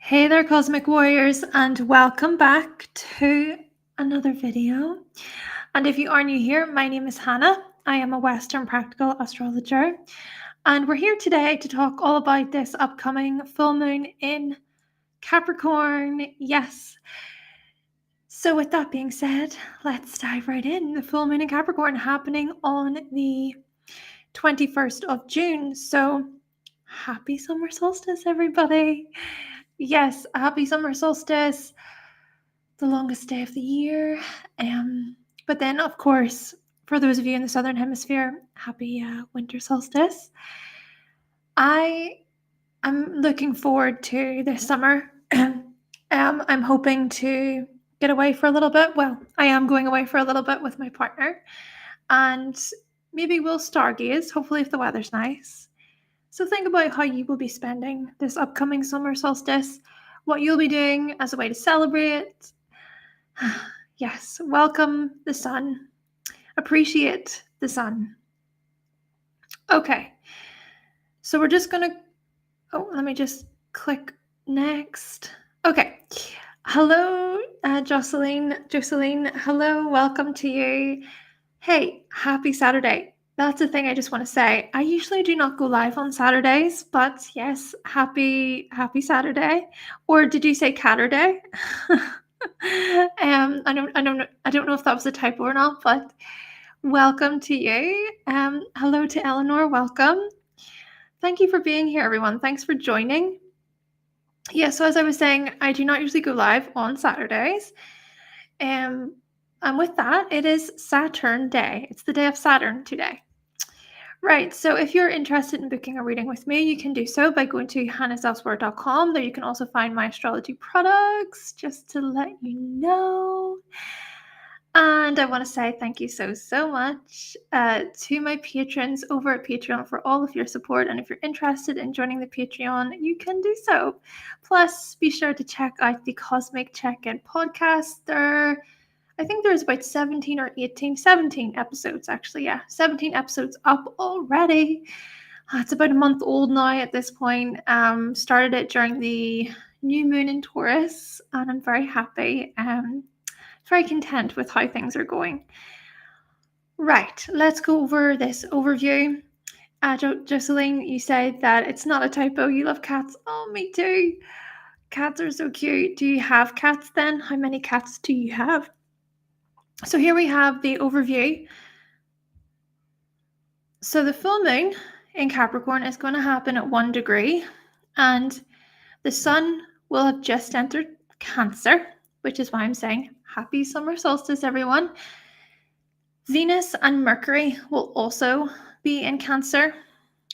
Hey there, Cosmic Warriors, and welcome back to another video. And if you are new here, my name is Hannah. I am a Western Practical Astrologer, and we're here today to talk all about this upcoming full moon in Capricorn. Yes. So with that being said, let's dive right in. The full moon in Capricorn happening on the 21st of June. So happy summer solstice, everybody. Yes, happy summer solstice, the longest day of the year. But then, of course, for those of you in the Southern Hemisphere, happy winter solstice. I am looking forward to this summer. I'm hoping to get away for a little bit. Well, I am going away for a little bit with my partner, and maybe we'll stargaze, hopefully if the weather's nice. So think about how you will be spending this upcoming summer solstice, what you'll be doing as a way to celebrate. Yes, welcome the sun. Appreciate the sun. Okay, so we're just going to, let me just click next. Okay, hello, Jocelyn, hello, welcome to you. Hey, happy Saturday. That's the thing I just want to say. I usually do not go live on Saturdays, but yes, happy Saturday. Or did you say Catterday? I don't know if that was a typo or not, but welcome to you. Hello to Eleanor, welcome. Thank you for being here, everyone. Thanks for joining. Yeah, so as I was saying, I do not usually go live on Saturdays. And with that, it is Saturn Day. It's the day of Saturn today. Right, so if you're interested in booking a reading with me, you can do so by going to hannahselsewhere.com. There you can also find my astrology products, just to let you know. And I want to say thank you so much to my patrons over at Patreon for all of your support. And if you're interested in joining the Patreon, you can do so. Plus, be sure to check out the Cosmic Check-In podcast. I think there's about 17 episodes, actually. Yeah, 17 episodes up already. It's about a month old now at this point. Started it during the new moon in Taurus, and I'm very happy. Very content with how things are going. Right, let's go over this overview. Jocelyn, you said that it's not a typo. You love cats. Oh, me too. Cats are so cute. Do you have cats then? How many cats do you have? So here we have the overview. So the full moon in Capricorn is going to happen at 1 degree, and the sun will have just entered Cancer, which is why I'm saying happy summer solstice, everyone. Venus and Mercury will also be in Cancer,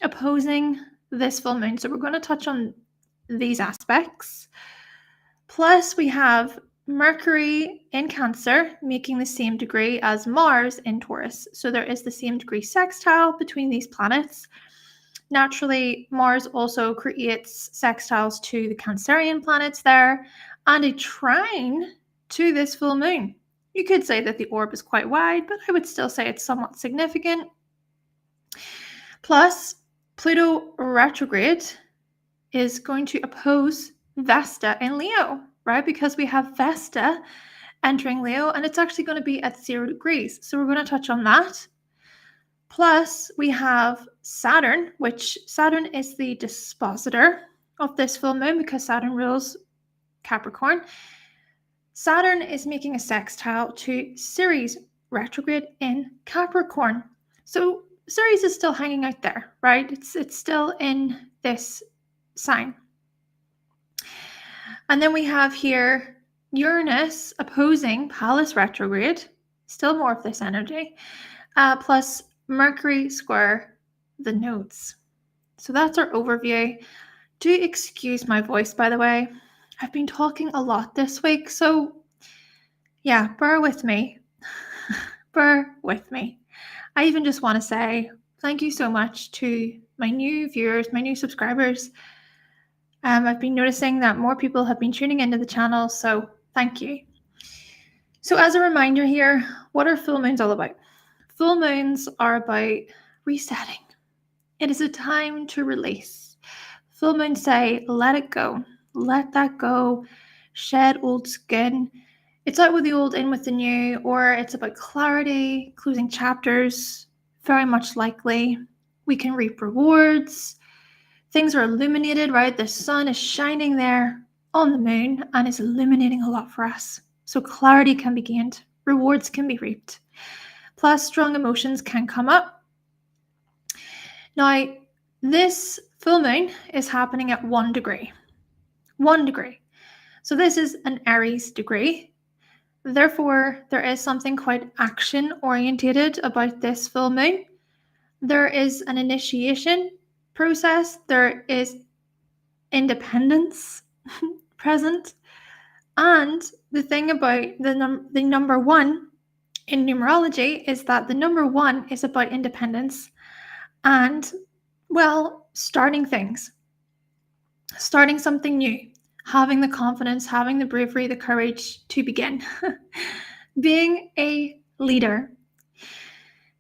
opposing this full moon. So we're going to touch on these aspects. Plus, we have Mercury in Cancer making the same degree as Mars in Taurus. So there is the same degree sextile between these planets. Naturally, Mars also creates sextiles to the Cancerian planets there, and a trine to this full moon. You could say that the orb is quite wide, but I would still say it's somewhat significant. Plus, Pluto retrograde is going to oppose Vesta in Leo, right? Because we have Vesta entering Leo, and it's actually going to be at 0 degrees. So we're going to touch on that. Plus, we have Saturn, which Saturn is the dispositor of this full moon because Saturn rules Capricorn. Saturn is making a sextile to Ceres retrograde in Capricorn. So Ceres is still hanging out there, right? It's still in this sign. And then we have here Uranus opposing Pallas retrograde, still more of this energy, plus Mercury square the nodes. So that's our overview. Do excuse my voice, by the way. I've been talking a lot this week, so yeah, bear with me. Bear with me. I even just want to say thank you so much to my new viewers, my new subscribers. I've been noticing that more people have been tuning into the channel, so thank you. So as a reminder here, what are full moons all about? Full moons are about resetting. It is a time to release. Full moons say, let it go. let that go, shed old skin. It's out with the old, in with the new, or it's about clarity, closing chapters, very much likely. We can reap rewards. Things are illuminated, right? The sun is shining there on the moon and is illuminating a lot for us. So clarity can be gained, rewards can be reaped. Plus, strong emotions can come up. Now, this full moon is happening at 1 degree. 1 degree. So this is an Aries degree. Therefore, there is something quite action-orientated about this full moon. There is an initiation process. There is independence present. And the thing about the number 1 in numerology is that the number 1 is about independence and, well, starting things, starting something new, having the confidence, having the bravery, the courage to begin, being a leader.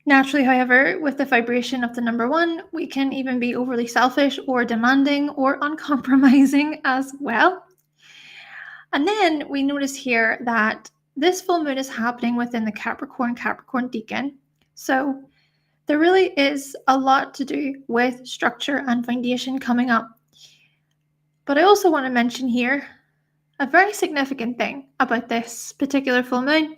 Naturally, however, with the vibration of the number 1, we can even be overly selfish or demanding or uncompromising as well. And then we notice here that this full moon is happening within the Capricorn Decan. So there really is a lot to do with structure and foundation coming up. But I also want to mention here a very significant thing about this particular full moon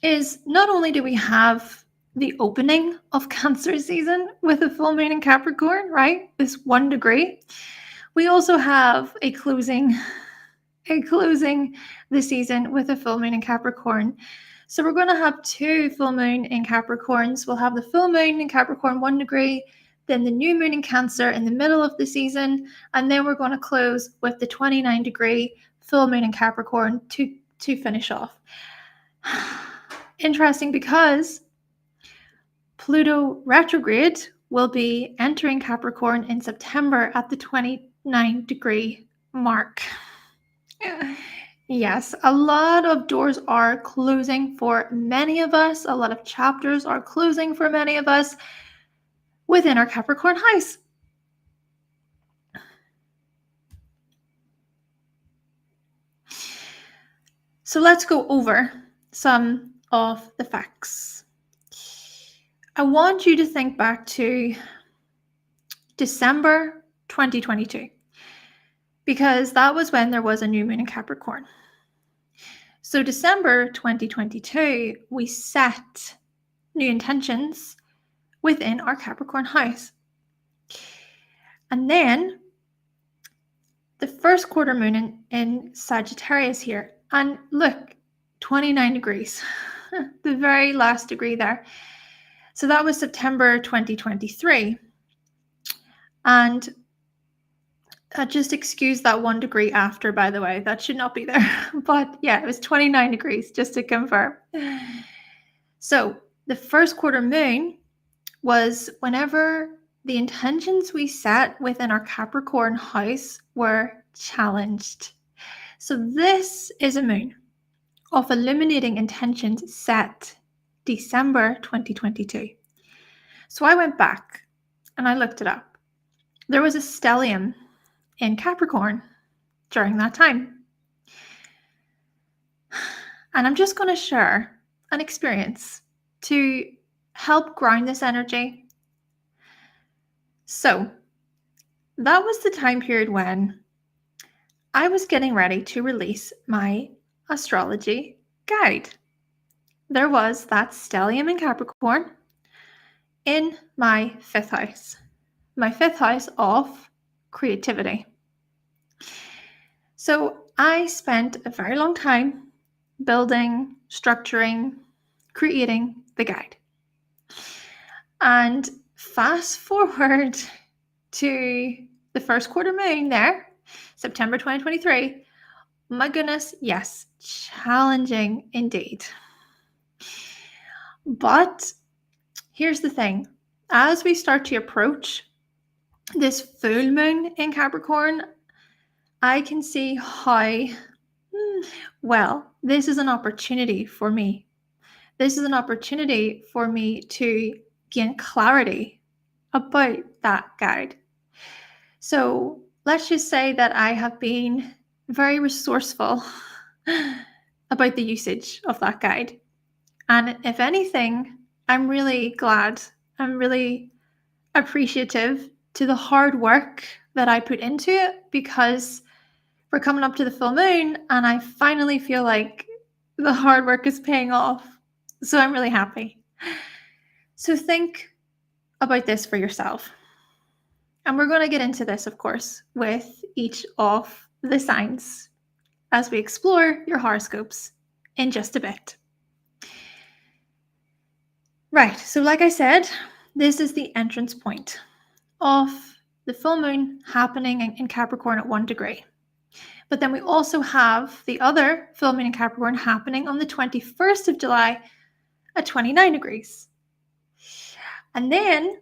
is not only do we have the opening of Cancer season with a full moon in Capricorn, right? This 1 degree. We also have a closing the season with a full moon in Capricorn. So we're going to have 2 full moon in Capricorns. We'll have the full moon in Capricorn 1 degree, then the new moon in Cancer in the middle of the season, and then we're going to close with the 29 degree full moon in Capricorn to finish off. Interesting, because Pluto retrograde will be entering Capricorn in September at the 29 degree mark. Yes, a lot of doors are closing for many of us. A lot of chapters are closing for many of us within our Capricorn house. So let's go over some of the facts. I want you to think back to December 2022, because that was when there was a new moon in Capricorn. So December 2022, we set new intentions within our Capricorn house. And then the first quarter moon in Sagittarius here. And look, 29 degrees, the very last degree there. So that was September 2023. And just excuse that 1 degree after, by the way. That should not be there. But yeah, it was 29 degrees, just to confirm. So the first quarter moon was whenever the intentions we set within our Capricorn house were challenged. So this is a moon of illuminating intentions set December 2022. So I went back and I looked it up. There was a stellium in Capricorn during that time. And I'm just going to share an experience to help ground this energy. So that was the time period when I was getting ready to release my astrology guide. There was that stellium in Capricorn in my 5th house. My 5th house of creativity. So I spent a very long time building, structuring, creating the guide. And fast forward to the first quarter moon there, September 2023. My goodness, yes, challenging indeed. But here's the thing. As we start to approach this full moon in Capricorn, I can see how, well, this is an opportunity for me. This is an opportunity for me to gain clarity about that guide. So let's just say that I have been very resourceful about the usage of that guide. And if anything, I'm really glad, I'm really appreciative to the hard work that I put into it, because we're coming up to the full moon and I finally feel like the hard work is paying off. So I'm really happy. So think about this for yourself. And we're going to get into this, of course, with each of the signs as we explore your horoscopes in just a bit. Right, so like I said, this is the entrance point of the full moon happening in Capricorn at 1 degree. But then we also have the other full moon in Capricorn happening on the 21st of July at 29 degrees. And then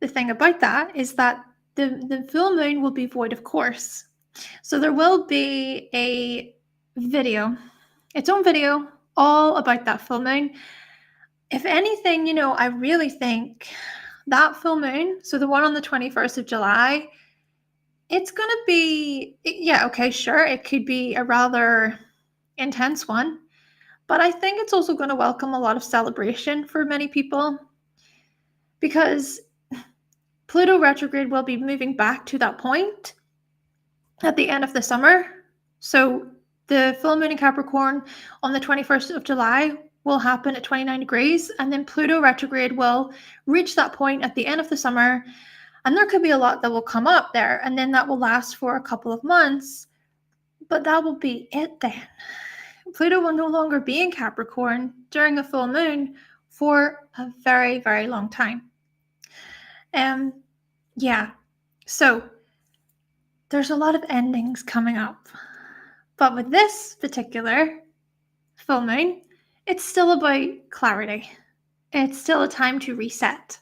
the thing about that is that the full moon will be void of course. So there will be a video, its own video, all about that full moon. If anything, I really think that full moon, so the one on the 21st of July, it's going to be, yeah, okay, sure, it could be a rather intense one, but I think it's also going to welcome a lot of celebration for many people, because Pluto retrograde will be moving back to that point at the end of the summer. So the full moon in Capricorn on the 21st of July will happen at 29 degrees, and then Pluto retrograde will reach that point at the end of the summer, and there could be a lot that will come up there, and then that will last for a couple of months, but that will be it then. Pluto will no longer be in Capricorn during a full moon for a very, very long time. Yeah, so there's a lot of endings coming up, but with this particular full moon, it's still about clarity. It's still a time to reset.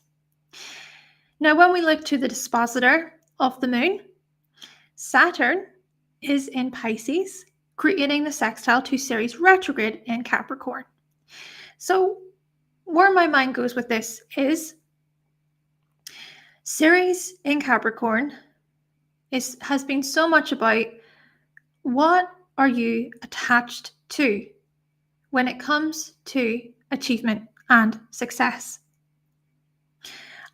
Now, when we look to the dispositor of the moon, Saturn is in Pisces, creating the sextile to Ceres retrograde in Capricorn. So where my mind goes with this is Ceres in Capricorn has been so much about what are you attached to when it comes to achievement and success.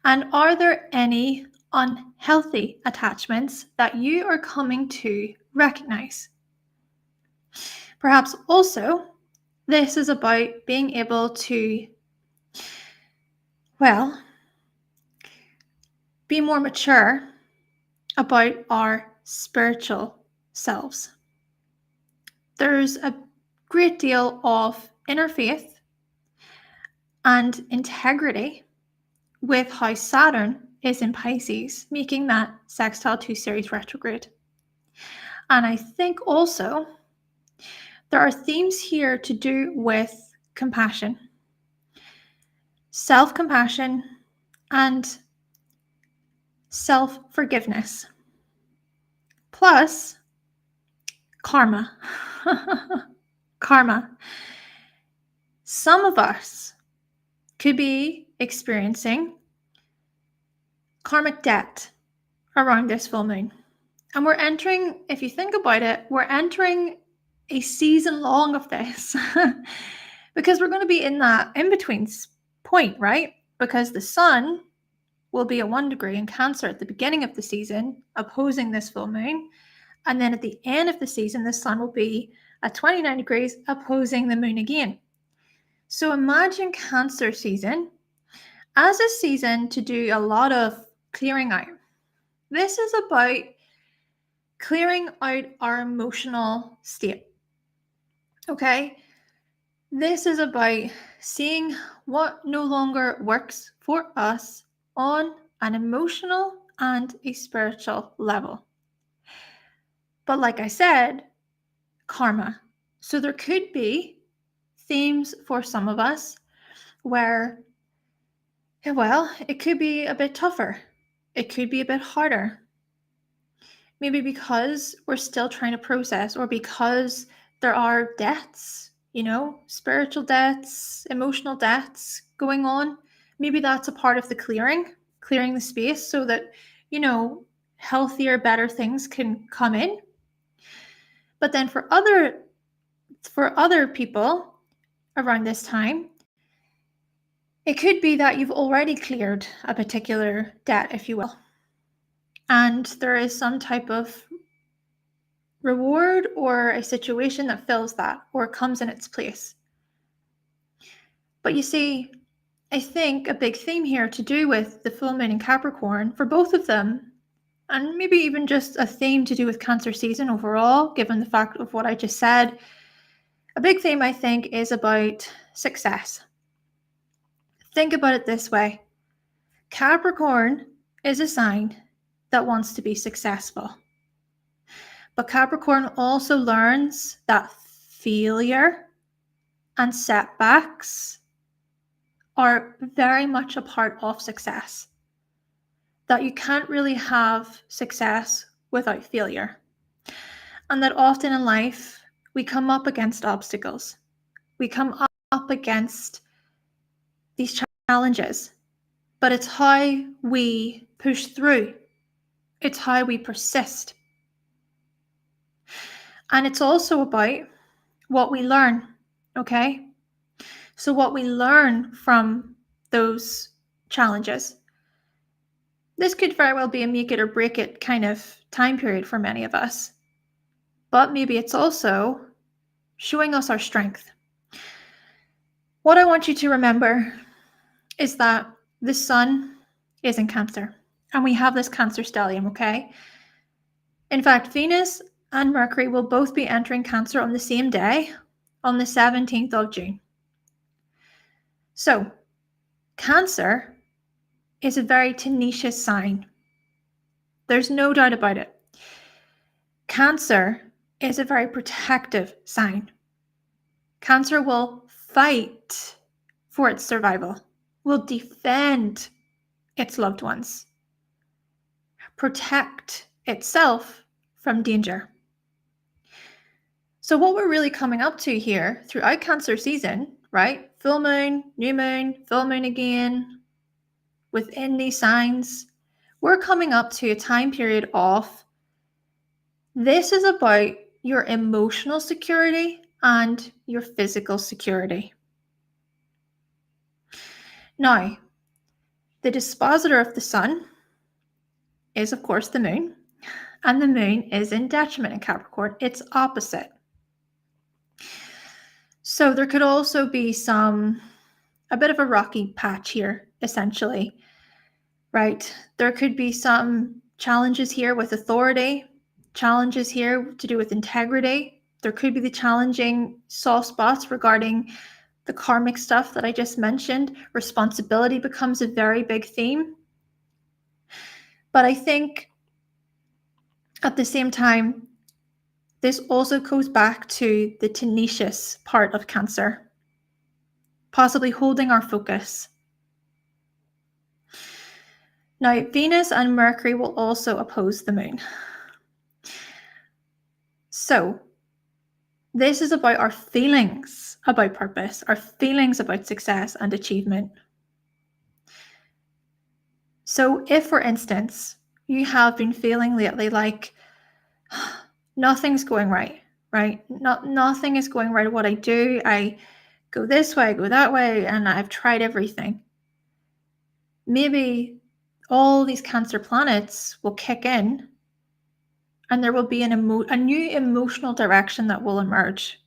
And are there any unhealthy attachments that you are coming to recognize? Perhaps also, this is about being able to, be more mature about our spiritual selves. There's a great deal of inner faith and integrity with how Saturn is in Pisces, making that sextile to Ceres retrograde. And I think also there are themes here to do with compassion, self-compassion, and self-forgiveness, plus karma. Karma. Some of us could be experiencing karmic debt around this full moon. And we're entering, if you think about it, we're entering a season long of this because we're going to be in that in-between point, right? Because the sun will be at 1 degree in Cancer at the beginning of the season, opposing this full moon. And then at the end of the season, the sun will be at 29 degrees, opposing the moon again. So imagine Cancer season as a season to do a lot of clearing out. This is about clearing out our emotional state. Okay? This is about seeing what no longer works for us on an emotional and a spiritual level. But like I said, karma. So there could be themes for some of us where, it could be a bit tougher. It could be a bit harder. Maybe because we're still trying to process, or because there are debts, spiritual debts, emotional debts going on. Maybe that's a part of the clearing the space so that, healthier, better things can come in. But then for other people around this time, it could be that you've already cleared a particular debt, if you will, and there is some type of reward or a situation that fills that or comes in its place. But you see, I think a big theme here to do with the full moon in Capricorn for both of them, and maybe even just a theme to do with Cancer season overall, given the fact of what I just said, a big theme I think is about success. Think about it this way. Capricorn is a sign that wants to be successful. But Capricorn also learns that failure and setbacks are very much a part of success. That you can't really have success without failure. And that often in life, we come up against obstacles. We come up against these challenges. But it's how we push through. It's how we persist. And it's also about what we learn, okay? So what we learn from those challenges. This could very well be a make it or break it kind of time period for many of us. But maybe it's also showing us our strength. What I want you to remember is that the sun is in Cancer. And we have this Cancer stellium, okay? In fact, Venus and Mercury will both be entering Cancer on the same day, on the 17th of June. So, Cancer is a very tenacious sign. There's no doubt about it. Cancer is a very protective sign. Cancer will fight for its survival, will defend its loved ones, protect itself from danger. So what we're really coming up to here throughout Cancer season, right? Full moon, new moon, full moon again, within these signs, we're coming up to a time period of this is about your emotional security and your physical security. Now, the dispositor of the sun is, of course, the moon, and the moon is in detriment in Capricorn. It's opposite. So there could also be a bit of a rocky patch here, essentially, right? There could be some challenges here with authority, challenges here to do with integrity. There could be the challenging soft spots regarding the karmic stuff that I just mentioned. Responsibility becomes a very big theme. But I think at the same time, this also goes back to the tenacious part of Cancer, possibly holding our focus. Now, Venus and Mercury will also oppose the moon. So, this is about our feelings about purpose, our feelings about success and achievement. So, if, for instance, you have been feeling lately like nothing's going right? Nothing is going right at what I do. I go this way, I go that way, and I've tried everything. Maybe all these Cancer planets will kick in and there will be a new emotional direction that will emerge.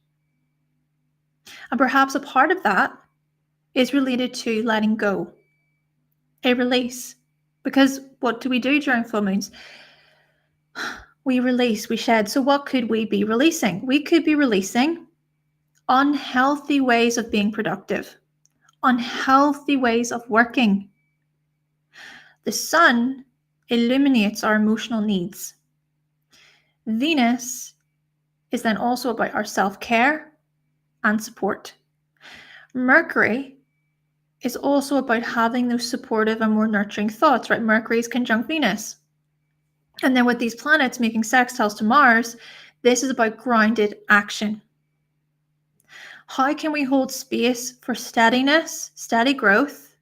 And perhaps a part of that is related to letting go, a release. Because what do we do during full moons? We release, we shed. So what could we be releasing? We could be releasing unhealthy ways of being productive, unhealthy ways of working. The sun illuminates our emotional needs. Venus is then also about our self-care and support. Mercury is also about having those supportive and more nurturing thoughts, right? Mercury is conjunct Venus. And then with these planets making sextiles to Mars, this is about grounded action. How can we hold space for steadiness, steady growth?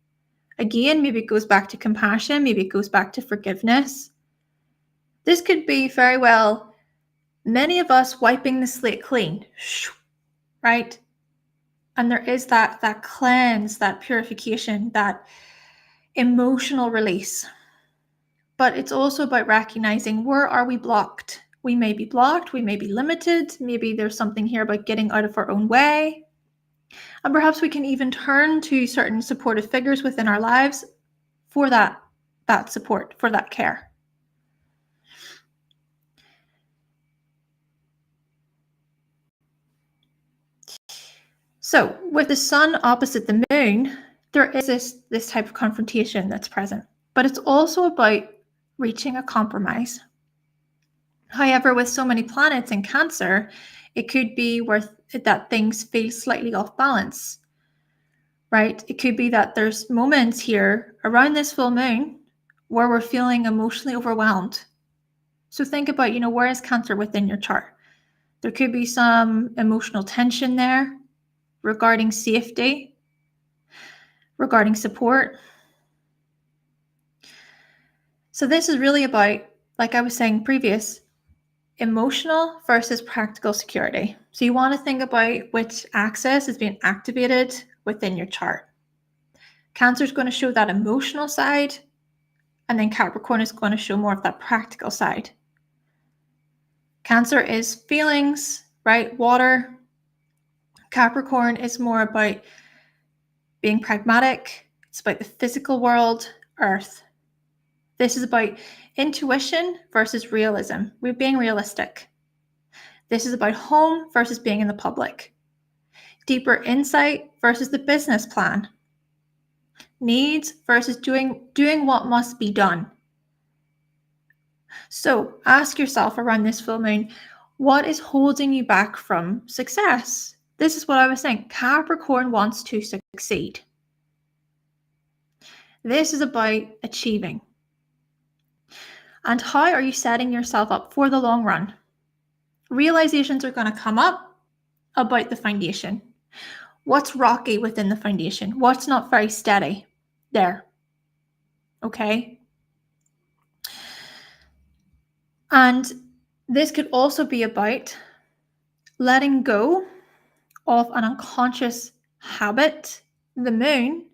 Again, maybe it goes back to compassion, maybe it goes back to forgiveness. This could be very well many of us wiping the slate clean, right? And there is that cleanse, that purification, that emotional release. But it's also about recognizing, where are we blocked? We may be blocked, we may be limited, maybe there's something here about getting out of our own way. And perhaps we can even turn to certain supportive figures within our lives for that support, for that care. So with the sun opposite the moon, there is this type of confrontation that's present, but it's also about reaching a compromise. However, with so many planets in Cancer, it could be that things feel slightly off balance, right? It could be that there's moments here around this full moon where we're feeling emotionally overwhelmed. So think about, where is Cancer within your chart? There could be some emotional tension there regarding safety, regarding support. So this is really about, like I was saying previous, emotional versus practical security. So you want to think about which axis is being activated within your chart. Cancer is going to show that emotional side, and then Capricorn is going to show more of that practical side. Cancer is feelings, right? Water. Capricorn is more about being pragmatic. It's about the physical world, earth. This is about intuition versus realism. We're being realistic. This is about home versus being in the public. Deeper insight versus the business plan. Needs versus doing what must be done. So ask yourself around this full moon, what is holding you back from success? This is what I was saying. Capricorn wants to succeed. This is about achieving. And how are you setting yourself up for the long run? Realizations are going to come up about the foundation. What's rocky within the foundation? What's not very steady there? Okay. And this could also be about letting go of an unconscious habit, the moon,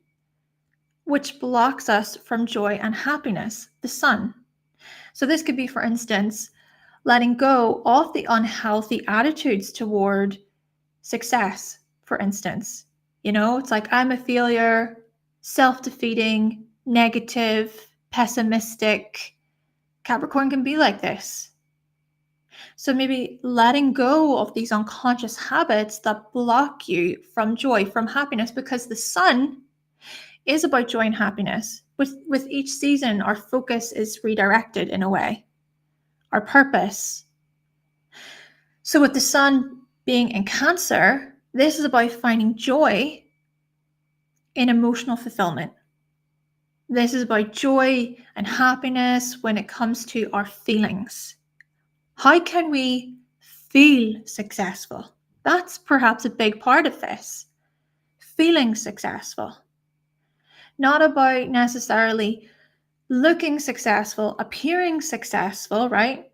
which blocks us from joy and happiness, the sun. So this could be, for instance, letting go of the unhealthy attitudes toward success, for instance. It's like, I'm a failure, self-defeating, negative, pessimistic. Capricorn can be like this. So maybe letting go of these unconscious habits that block you from joy, from happiness, because the sun is about joy and happiness. With each season, our focus is redirected in a way, our purpose. So with the sun being in Cancer, this is about finding joy in emotional fulfillment. This is about joy and happiness when it comes to our feelings. How can we feel successful? That's perhaps a big part of this. Feeling successful. Not about necessarily looking successful, appearing successful, right?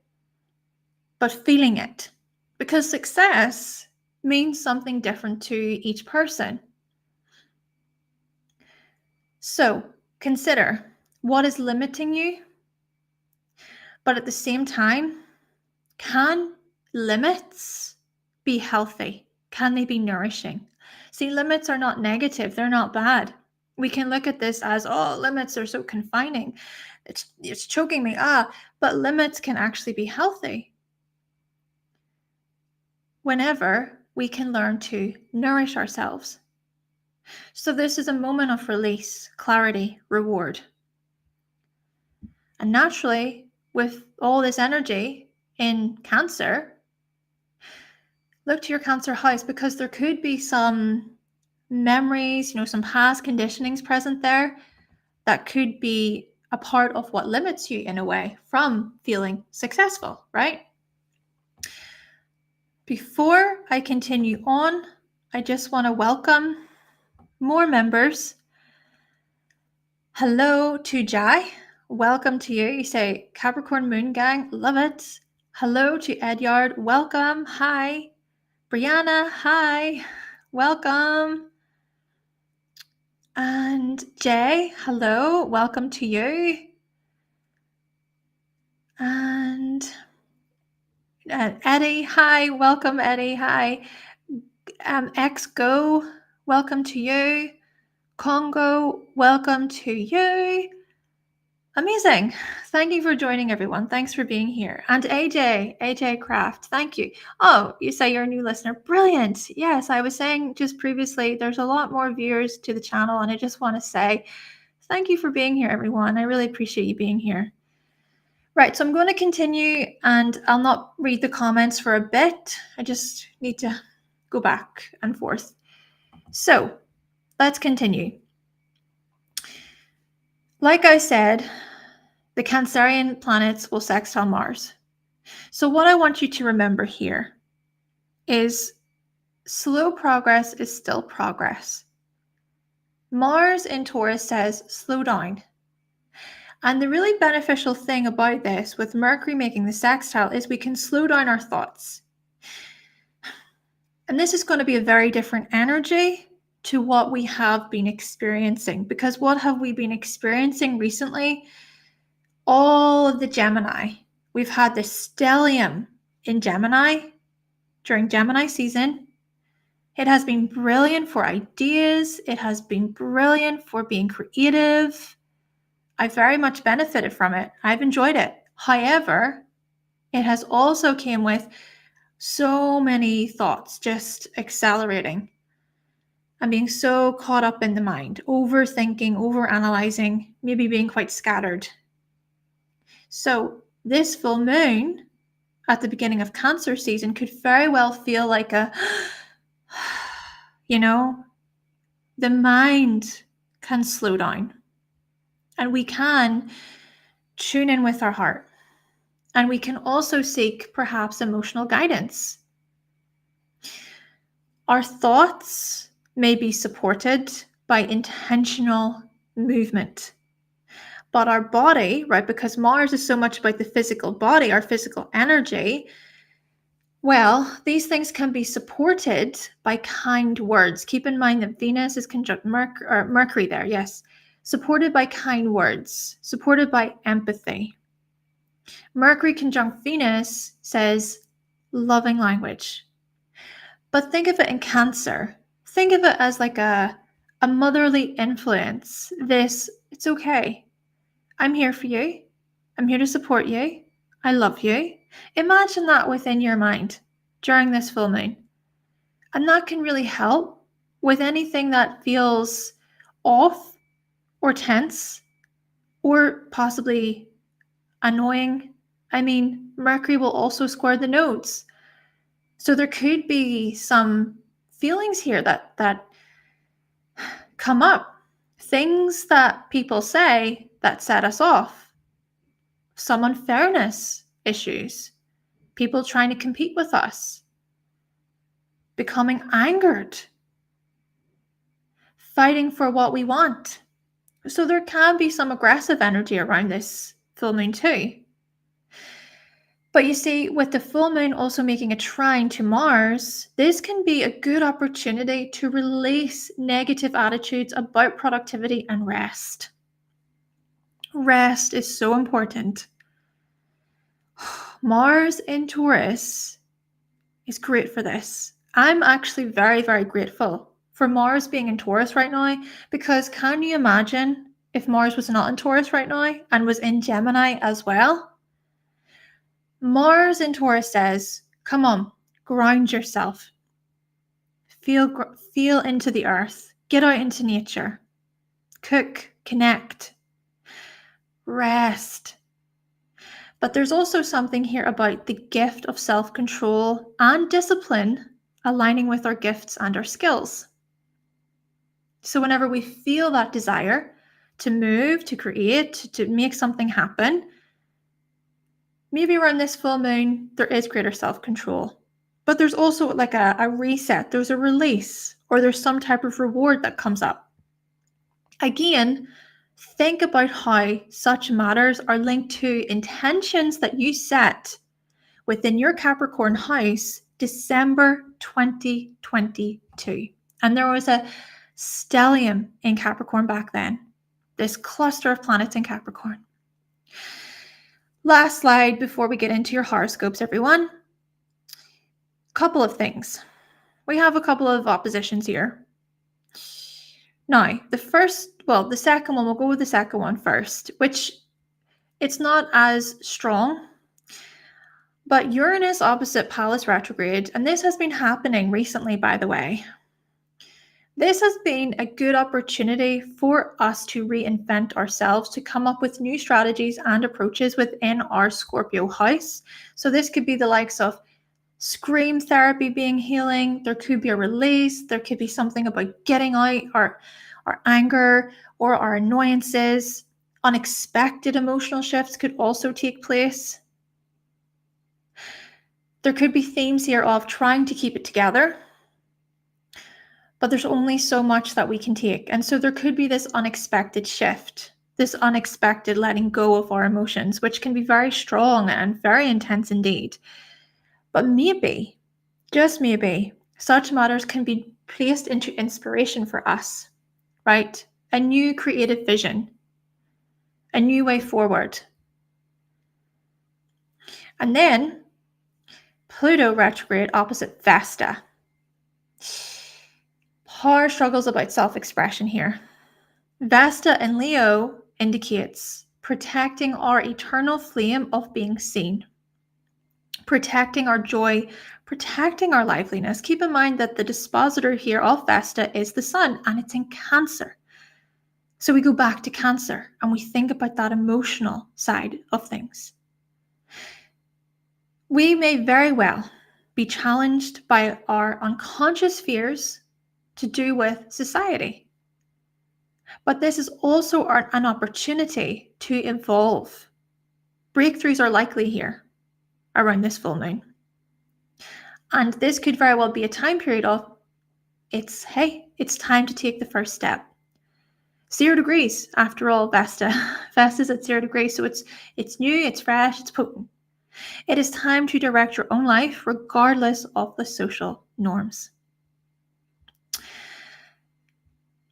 But feeling it. Because success means something different to each person. So consider what is limiting you, but at the same time, can limits be healthy? Can they be nourishing? See, limits are not negative. They're not bad. We can look at this as, limits are so confining. It's choking me. But limits can actually be healthy whenever we can learn to nourish ourselves. So this is a moment of release, clarity, reward. And naturally, with all this energy in Cancer, look to your Cancer house, because there could be some memories, some past conditionings present there that could be a part of what limits you in a way from feeling successful, right? Before I continue on, I just want to welcome more members. Hello to Jai. welcome to you. You say Capricorn Moon Gang, love it. Hello to Edyard, welcome. Hi. Brianna, hi. Welcome. And Jay, hello. Welcome to you. And Eddie, hi. Welcome, Eddie. Hi. Go, welcome to you. Congo, welcome to you. Amazing. Thank you for joining, everyone. Thanks for being here. And AJ Craft, thank you. Oh, you say you're a new listener. Brilliant. Yes, I was saying just previously, there's a lot more viewers to the channel, and I just want to say thank you for being here, everyone. I really appreciate you being here. Right, so I'm going to continue, and I'll not read the comments for a bit. I just need to go back and forth. So let's continue. Like I said, the Cancerian planets will sextile Mars. So what I want you to remember here is slow progress is still progress. Mars in Taurus says slow down. And the really beneficial thing about this, with Mercury making the sextile, is we can slow down our thoughts. And this is going to be a very different energy to what we have been experiencing. Because what have we been experiencing recently? All of the Gemini. We've had the stellium in Gemini during Gemini season. It has been brilliant for ideas. It has been brilliant for being creative. I very much benefited from it. I've enjoyed it. However, it has also came with so many thoughts just accelerating and being so caught up in the mind, overthinking, overanalyzing, maybe being quite scattered. So this full moon at the beginning of Cancer season could very well feel like a, the mind can slow down and we can tune in with our heart. And we can also seek perhaps emotional guidance. Our thoughts may be supported by intentional movement. But our body, right, because Mars is so much about the physical body, our physical energy, well, these things can be supported by kind words. Keep in mind that Venus is conjunct Mercury there, yes. Supported by kind words, supported by empathy. Mercury conjunct Venus says loving language. But think of it in Cancer. Think of it as like a motherly influence. It's okay. I'm here for you. I'm here to support you. I love you. Imagine that within your mind during this full moon. And that can really help with anything that feels off or tense or possibly annoying. I mean, Mercury will also square the nodes. So there could be some feelings here that come up. Things that people say that set us off. Some unfairness issues. People trying to compete with us. Becoming angered. Fighting for what we want. So there can be some aggressive energy around this full moon too. But you see, with the full moon also making a trine to Mars, this can be a good opportunity to release negative attitudes about productivity and rest. Rest is so important. Mars in Taurus is great for this. I'm actually very, very grateful for Mars being in Taurus right now, because can you imagine if Mars was not in Taurus right now and was in Gemini as well? Mars in Taurus says, come on, ground yourself. Feel into the earth. Get out into nature. Cook, connect, rest. But there's also something here about the gift of self-control and discipline aligning with our gifts and our skills. So whenever we feel that desire to move, to create, to make something happen, maybe around this full moon, there is greater self-control. But there's also like a reset, there's a release, or there's some type of reward that comes up. Again, Think about how such matters are linked to intentions that you set within your Capricorn house December 2022. And there was a stellium in Capricorn back then, this cluster of planets in Capricorn. Last slide before we get into your horoscopes, everyone. Couple of things. We have a couple of oppositions here. Now, the second one, we'll go with the second one first, which it's not as strong, but Uranus opposite Pallas retrograde, and this has been happening recently, by the way. This has been a good opportunity for us to reinvent ourselves, to come up with new strategies and approaches within our Scorpio house. So this could be the likes of scream therapy being healing. There could be a release. There could be something about getting out our anger or our annoyances. Unexpected emotional shifts could also take place. There could be themes here of trying to keep it together, but there's only so much that we can take. And so there could be this unexpected shift, this unexpected letting go of our emotions, which can be very strong and very intense indeed. But maybe, just maybe, such matters can be placed into inspiration for us, right? A new creative vision, a new way forward. And then Pluto retrograde opposite Vesta. Power struggles about self-expression here. Vesta in Leo indicates protecting our eternal flame of being seen, protecting our joy, protecting our liveliness. Keep in mind that the dispositor here of Vesta is the sun, and it's in Cancer. So we go back to Cancer and we think about that emotional side of things. We may very well be challenged by our unconscious fears to do with society. But this is also an opportunity to evolve. Breakthroughs are likely here around this full moon. And this could very well be a time period of it's time to take the first step. 0 degrees, after all, Vesta. Vesta's at 0 degrees, so it's new, it's fresh, it's potent. It is time to direct your own life regardless of the social norms.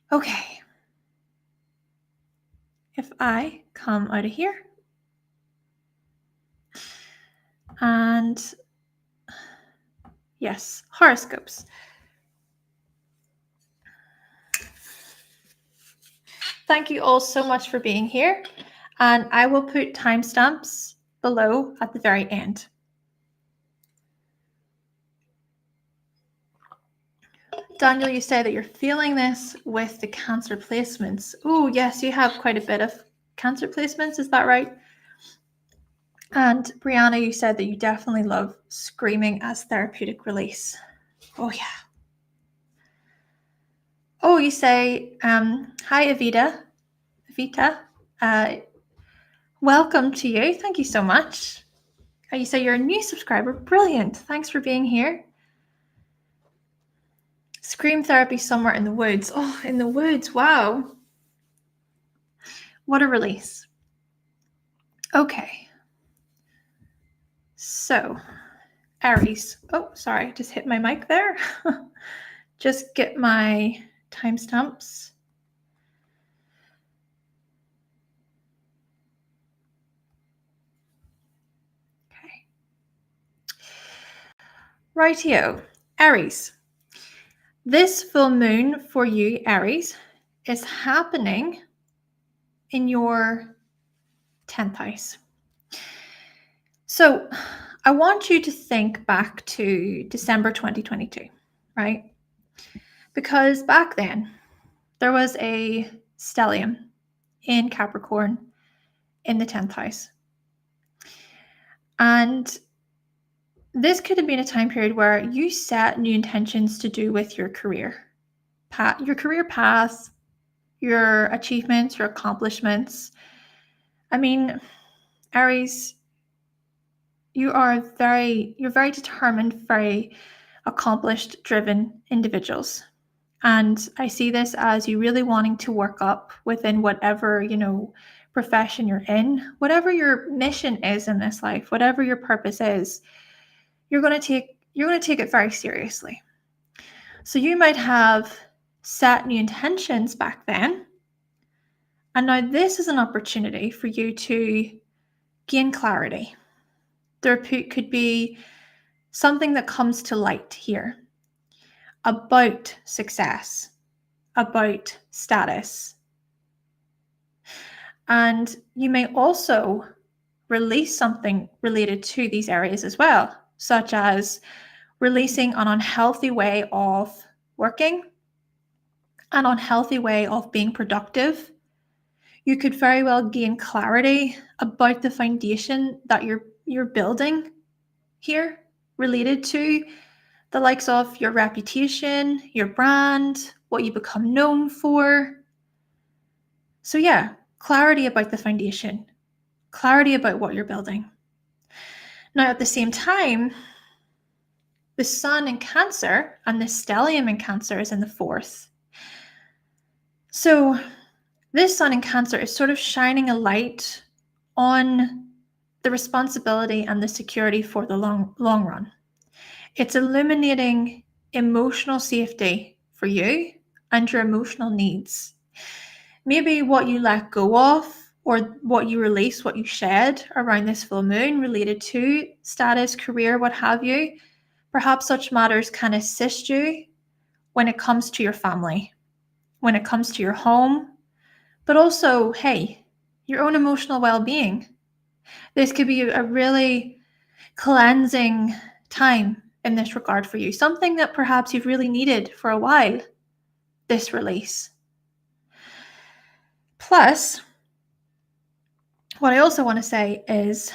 Okay. If I come out of here and yes, horoscopes. Thank you all so much for being here, and I will put timestamps below at the very end. Daniel, you say that you're feeling this with the Cancer placements. Oh, yes, you have quite a bit of Cancer placements. Is that right? And Brianna, you said that you definitely love screaming as therapeutic release. Oh, yeah. Oh, you say, hi, Evita. Welcome to you. Thank you so much. You say you're a new subscriber. Brilliant. Thanks for being here. Scream therapy somewhere in the woods. Oh, in the woods. Wow. What a release. Okay. So, Aries. Oh, sorry. Just hit my mic there. Just get my timestamps. Okay. Rightio. Aries. This full moon for you, Aries, is happening in your 10th house. So I want you to think back to December 2022, right? Because back then there was a stellium in Capricorn in the 10th house. And this could have been a time period where you set new intentions to do with your career path, your achievements, your accomplishments. I mean, Aries, you're very determined, very accomplished, driven individuals. And I see this as you really wanting to work up within whatever, profession you're in, whatever your mission is in this life, whatever your purpose is, you're going to take it very seriously. So you might have set new intentions back then. And now this is an opportunity for you to gain clarity. There could be something that comes to light here about success, about status. And you may also release something related to these areas as well, such as releasing an unhealthy way of working, an unhealthy way of being productive. You could very well gain clarity about the foundation that you're building here, related to the likes of your reputation, your brand, what you become known for. So yeah, clarity about the foundation, clarity about what you're building. Now, at the same time, the sun in Cancer and the stellium in Cancer is in the 4th. So this sun in Cancer is sort of shining a light on the responsibility and the security for the long run. It's illuminating emotional safety for you and your emotional needs. Maybe what you let go of or what you release, what you shed around this full moon related to status, career, what have you. Perhaps such matters can assist you when it comes to your family, when it comes to your home, but also, hey, your own emotional well-being. This could be a really cleansing time in this regard for you, something that perhaps you've really needed for a while, this release. Plus, what I also want to say is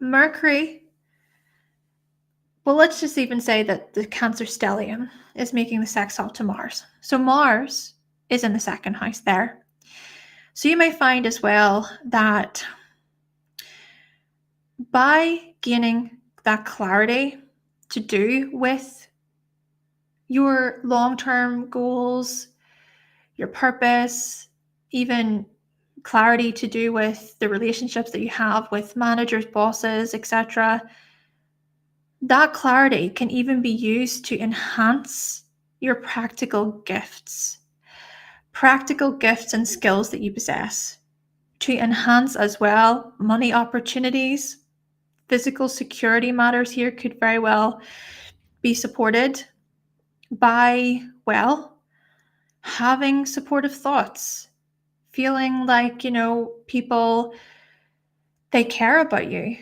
Mercury, well, let's just even say that the Cancer stellium is making the sextile to Mars. So Mars is in the 2nd house there. So you may find as well that by gaining that clarity to do with your long-term goals, your purpose, even clarity to do with the relationships that you have with managers, bosses, etc., that clarity can even be used to enhance your practical gifts and skills that you possess, to enhance as well money opportunities. Physical security matters here could very well be supported by, well, having supportive thoughts, feeling like, people, they care about you,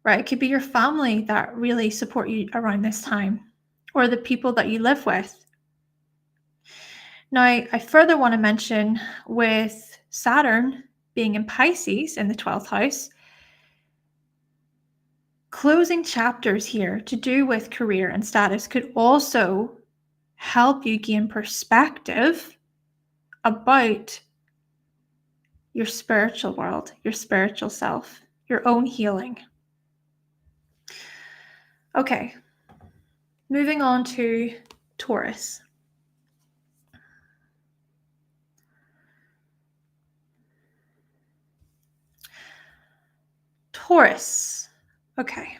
right? It could be your family that really support you around this time, or the people that you live with. Now, I further want to mention with Saturn being in Pisces in the 12th house, closing chapters here to do with career and status could also help you gain perspective about your spiritual world, your spiritual self, your own healing. Okay, moving on to Taurus. Taurus. Okay.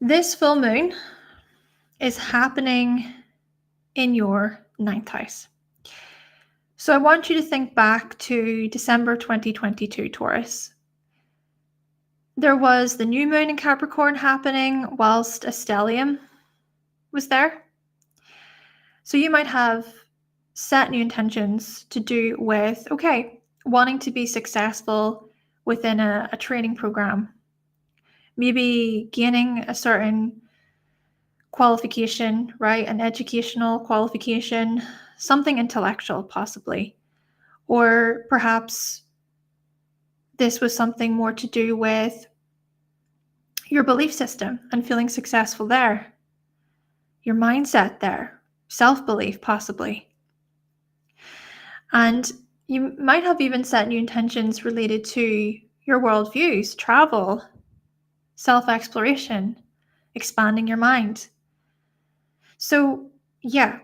This full moon is happening in your 9th house. So I want you to think back to December 2022, Taurus. There was the new moon in Capricorn happening whilst a stellium was there. So you might have set new intentions to do with, wanting to be successful within a training program, maybe gaining a certain qualification, right? An educational qualification, something intellectual possibly. Or perhaps this was something more to do with your belief system and feeling successful there, your mindset there, self-belief possibly. And you might have even set new intentions related to your worldviews, travel, self-exploration, expanding your mind. So yeah,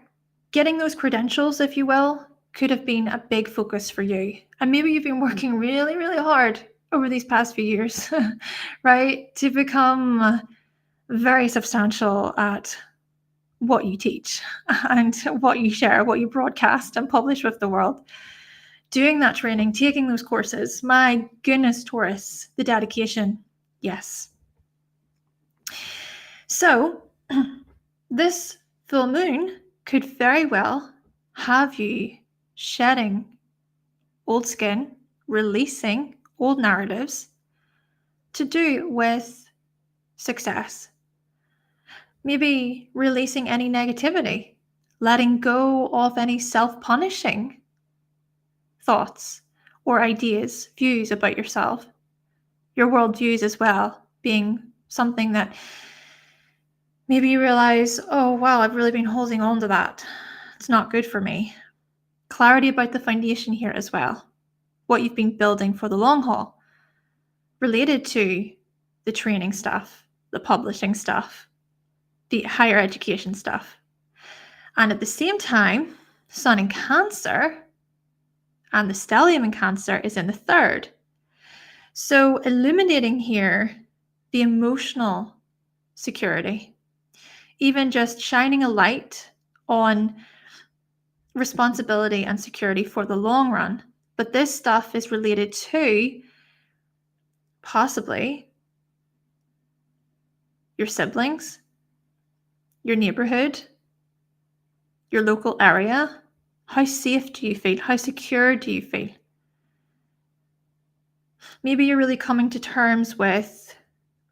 getting those credentials, if you will, could have been a big focus for you. And maybe you've been working really, really hard over these past few years, right? To become very substantial at what you teach and what you share, what you broadcast and publish with the world. Doing that training, taking those courses, my goodness, Taurus, the dedication, yes. So this full moon could very well have you shedding old skin, releasing old narratives to do with success. Maybe releasing any negativity, letting go of any self-punishing thoughts or ideas, views about yourself, your worldviews as well, being something that maybe you realize, oh, wow, I've really been holding on to that. It's not good for me. Clarity about the foundation here as well, what you've been building for the long haul, related to the training stuff, the publishing stuff, the higher education stuff. And at the same time, Sun in Cancer and the stellium in Cancer is in the third. So illuminating here the emotional security, even just shining a light on responsibility and security for the long run. But this stuff is related to possibly your siblings, your neighborhood, your local area. How safe do you feel? How secure do you feel? Maybe you're really coming to terms with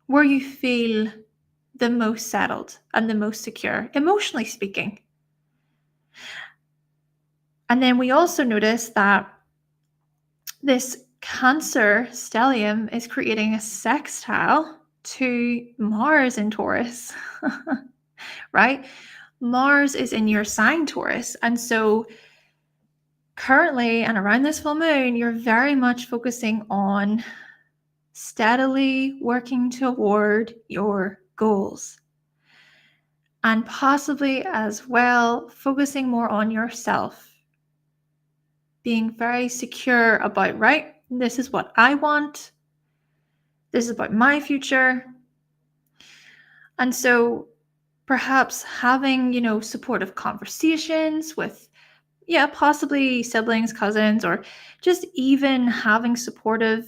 where you feel the most settled and the most secure, emotionally speaking. And then we also notice that this Cancer stellium is creating a sextile to Mars in Taurus, right? Mars is in your sign, Taurus. And so currently and around this full moon, you're very much focusing on steadily working toward your goals. And possibly as well, focusing more on yourself. Being very secure about, right, this is what I want. This is about my future. And so perhaps having, supportive conversations with, possibly siblings, cousins, or just even having supportive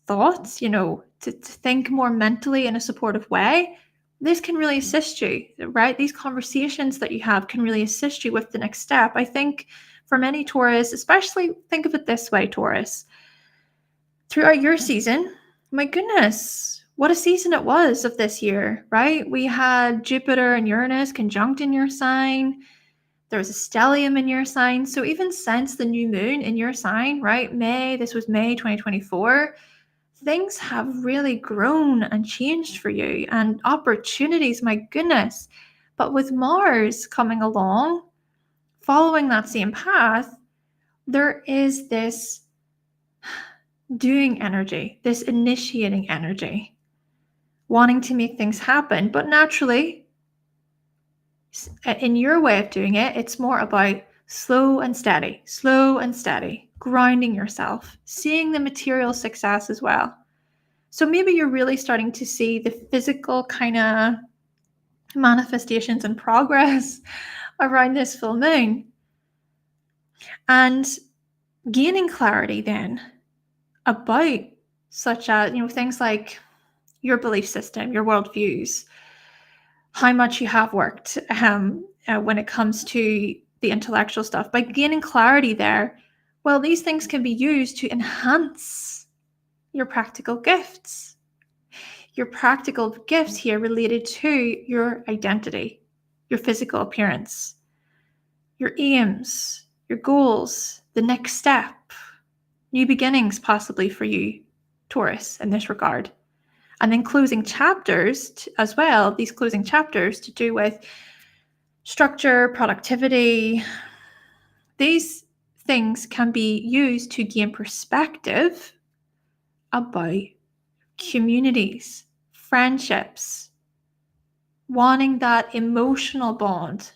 thoughts, to think more mentally in a supportive way. This can really assist you, right? These conversations that you have can really assist you with the next step. I think for many Taurus, especially think of it this way, Taurus, throughout your season, my goodness, what a season it was of this year, right? We had Jupiter and Uranus conjunct in your sign. There was a stellium in your sign. So even since the new moon in your sign, right? This was May 2024, things have really grown and changed for you, and opportunities, my goodness. But with Mars coming along, following that same path, there is this doing energy, this initiating energy, wanting to make things happen. But naturally, in your way of doing it, it's more about slow and steady, grounding yourself, seeing the material success as well. So maybe you're really starting to see the physical kind of manifestations and progress around this full moon. And gaining clarity then about such as, things like your belief system, your worldviews, how much you have worked when it comes to the intellectual stuff. By gaining clarity there, well, these things can be used to enhance your practical gifts. Your practical gifts here related to your identity, your physical appearance, your aims, your goals, the next step, new beginnings possibly for you, Taurus, in this regard. And then closing chapters as well, these closing chapters to do with structure, productivity. These things can be used to gain perspective about communities, friendships, wanting that emotional bond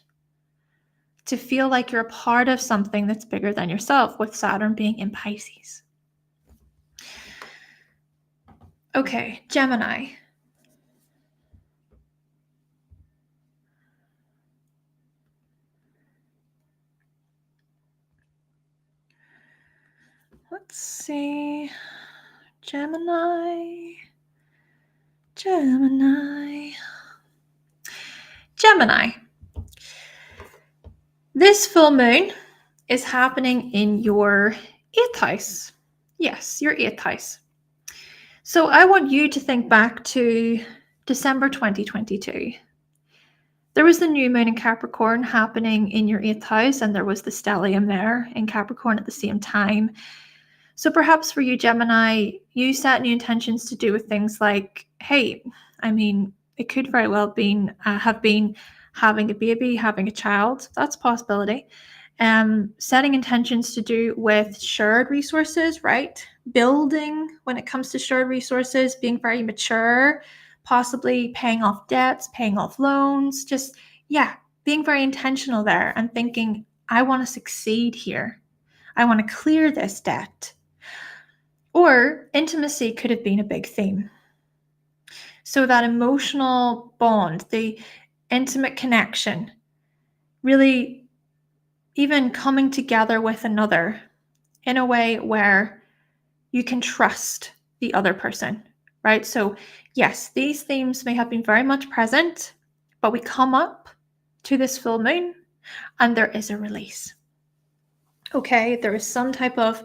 to feel like you're a part of something that's bigger than yourself, with Saturn being in Pisces. Okay, Gemini. Let's see. Gemini. This full moon is happening in your 8th house. Yes, your 8th house. So I want you to think back to December 2022. There was the new moon in Capricorn happening in your 8th house, and there was the stellium there in Capricorn at the same time. So perhaps for you, Gemini, you set new intentions to do with things like, hey, it could very well have been having a baby, having a child. That's a possibility. Setting intentions to do with shared resources, right? Building when it comes to shared resources, being very mature, possibly paying off debts, paying off loans, being very intentional there and thinking, I want to succeed here. I want to clear this debt. Or intimacy could have been a big theme. So that emotional bond, the intimate connection, really even coming together with another in a way where you can trust the other person, right? So yes, these themes may have been very much present, but we come up to this full moon and there is a release. Okay, there is some type of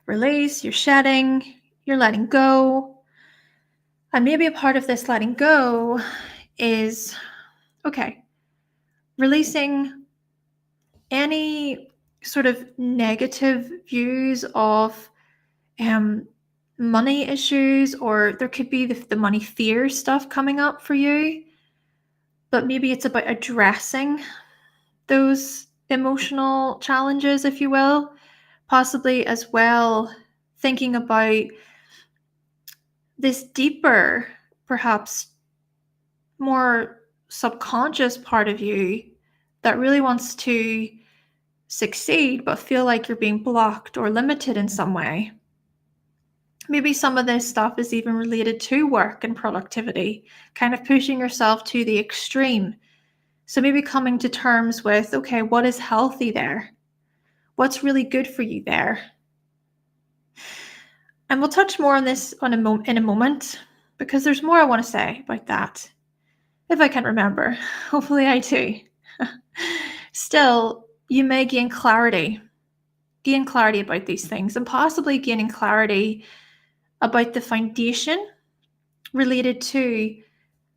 release, you're shedding, you're letting go. And maybe a part of this letting go is, releasing any sort of negative views of money issues, or there could be the money fear stuff coming up for you. But maybe it's about addressing those emotional challenges, if you will, possibly as well thinking about this deeper, perhaps more subconscious part of you that really wants to succeed but feel like you're being blocked or limited in some way. Maybe some of this stuff is even related to work and productivity, kind of pushing yourself to the extreme. So maybe coming to terms with, okay, what is healthy there? What's really good for you there? And we'll touch more on this in a moment, because there's more I want to say about that, if I can remember. Hopefully I do. Still, you may gain clarity about these things, and possibly gaining clarity about the foundation related to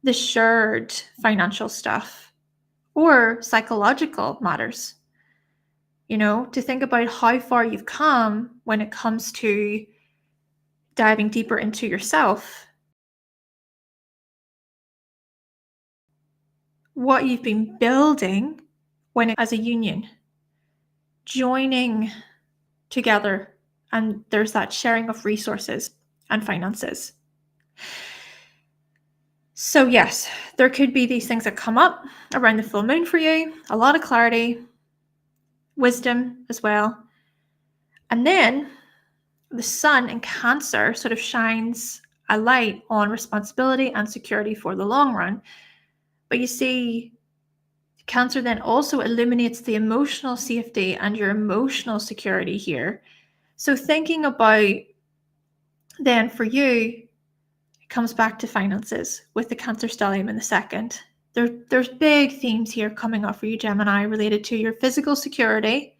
the shared financial stuff or psychological matters. To think about how far you've come when it comes to diving deeper into yourself, what you've been building as a union, joining together, and there's that sharing of resources and finances. So yes, there could be these things that come up around the full moon for you, a lot of clarity, wisdom as well. And then the sun in Cancer sort of shines a light on responsibility and security for the long run. But you see, Cancer then also illuminates the emotional safety and your emotional security here. So thinking about then for you, it comes back to finances with the Cancer stellium in the second. There's big themes here coming up for you, Gemini, related to your physical security,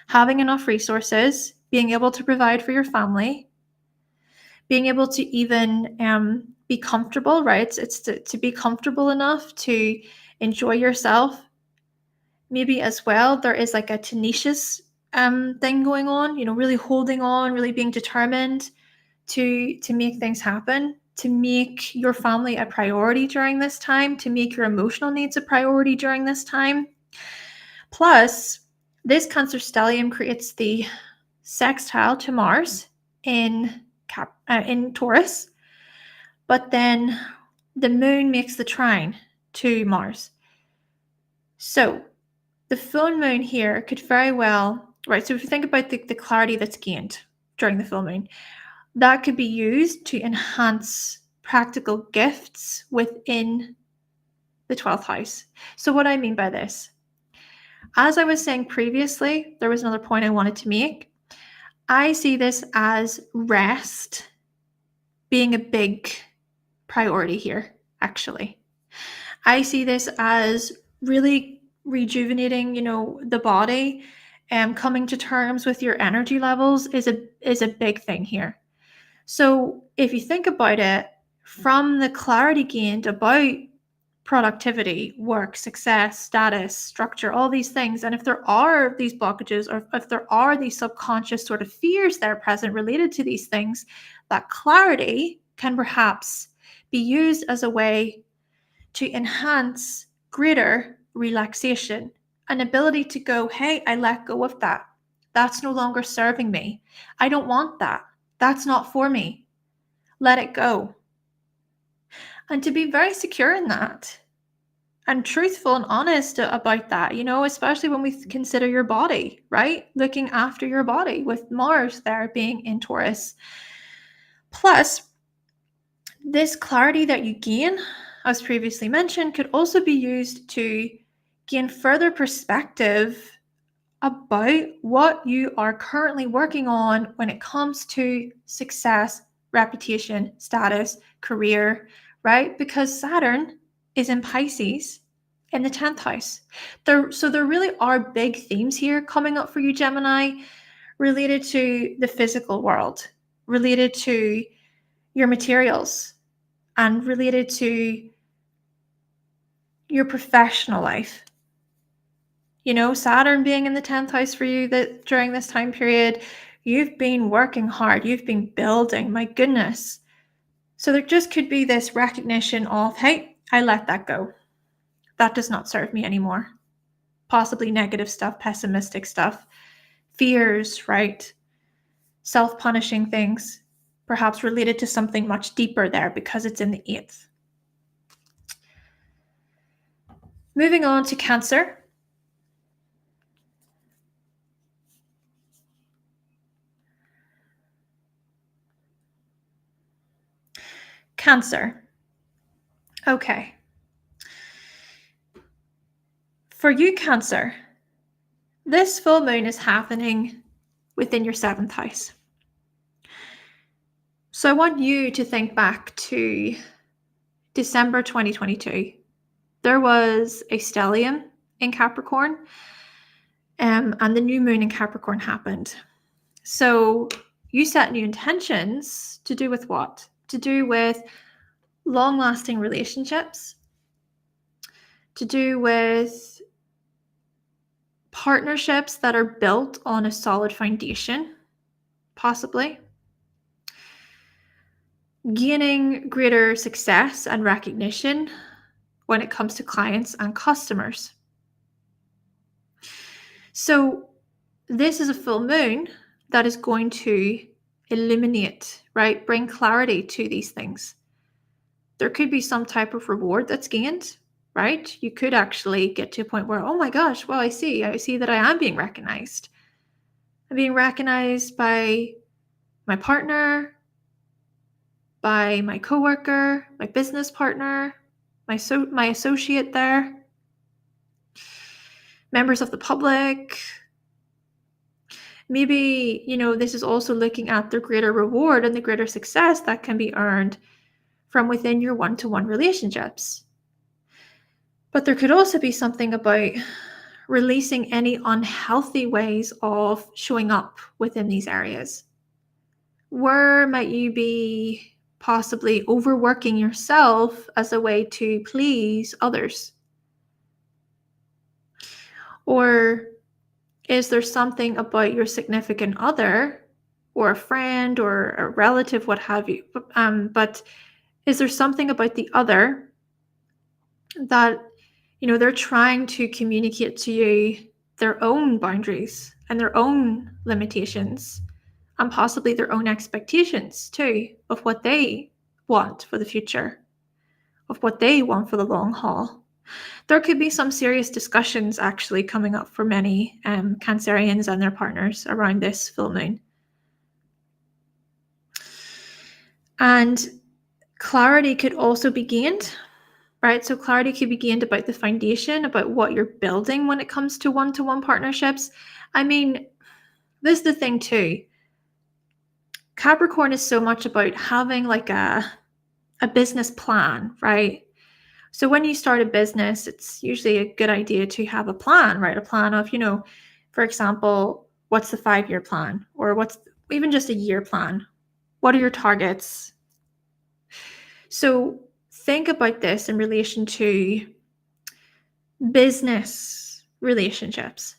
having enough resources, being able to provide for your family, being able to even be comfortable, right? It's to be comfortable enough to enjoy yourself. Maybe as well, there is like a tenacious thing going on, really holding on, really being determined to make things happen, to make your family a priority during this time, to make your emotional needs a priority during this time. Plus, this Cancer stellium creates the sextile to Mars in Taurus, but then the moon makes the trine to Mars. So the full moon here could very well, right? So if you think about the clarity that's gained during the full moon, that could be used to enhance practical gifts within the 12th house. So what I mean by this, as I was saying previously, there was another point I wanted to make. I see this as rest being a big priority here, actually. I see this as really rejuvenating, the body, and coming to terms with your energy levels is a big thing here. So if you think about it, from the clarity gained about productivity, work, success, status, structure, all these things, and if there are these blockages, or if there are these subconscious sort of fears that are present related to these things, that clarity can perhaps be used as a way to enhance greater relaxation, an ability to go, hey, I let go of that. That's no longer serving me. I don't want that. That's not for me. Let it go. And to be very secure in that and truthful and honest about that, especially when we consider your body, right? Looking after your body with Mars there being in Taurus. Plus, this clarity that you gain, as previously mentioned, could also be used to gain further perspective about what you are currently working on when it comes to success, reputation, status, career, right? Because Saturn is in Pisces in the 10th house. So there really are big themes here coming up for you, Gemini, related to the physical world, related to your materials, and related to your professional life. Saturn being in the 10th house for you, that during this time period, you've been working hard, you've been building, my goodness. So there just could be this recognition of, hey, I let that go. That does not serve me anymore. Possibly negative stuff, pessimistic stuff, fears, right? Self-punishing things, perhaps related to something much deeper there because it's in the 8th. Moving on to Cancer. Cancer. Okay. For you, Cancer, this full moon is happening within your 7th house. So I want you to think back to December 2022. There was a stellium in Capricorn, and the new moon in Capricorn happened. So you set new intentions to do with what? To do with long-lasting relationships, to do with partnerships that are built on a solid foundation, possibly. Gaining greater success and recognition when it comes to clients and customers. So this is a full moon that is going to illuminate, right? Bring clarity to these things. There could be some type of reward that's gained, right? You could actually get to a point where, oh my gosh, well, I see that I am being recognized. I'm being recognized by my partner, by my coworker, my business partner, my associate there, members of the public. Maybe, this is also looking at the greater reward and the greater success that can be earned from within your one-to-one relationships. But there could also be something about releasing any unhealthy ways of showing up within these areas. Where might you be possibly overworking yourself as a way to please others? Or is there something about your significant other or a friend or a relative, what have you? But is there something about the other that, they're trying to communicate to you their own boundaries and their own limitations and possibly their own expectations too of what they want for the future, of what they want for the long haul? there could be some serious discussions actually coming up for many Cancerians and their partners around this full moon. And clarity could also be gained, right? So clarity could be gained about the foundation, about what you're building when it comes to one-to-one partnerships. I mean, this is the thing too. Capricorn is so much about having like a business plan, right? So when you start a business, it's usually a good idea to have a plan, right? A plan of, for example, what's the 5-year plan, or what's even just a year plan? What are your targets? So think about this in relation to business relationships,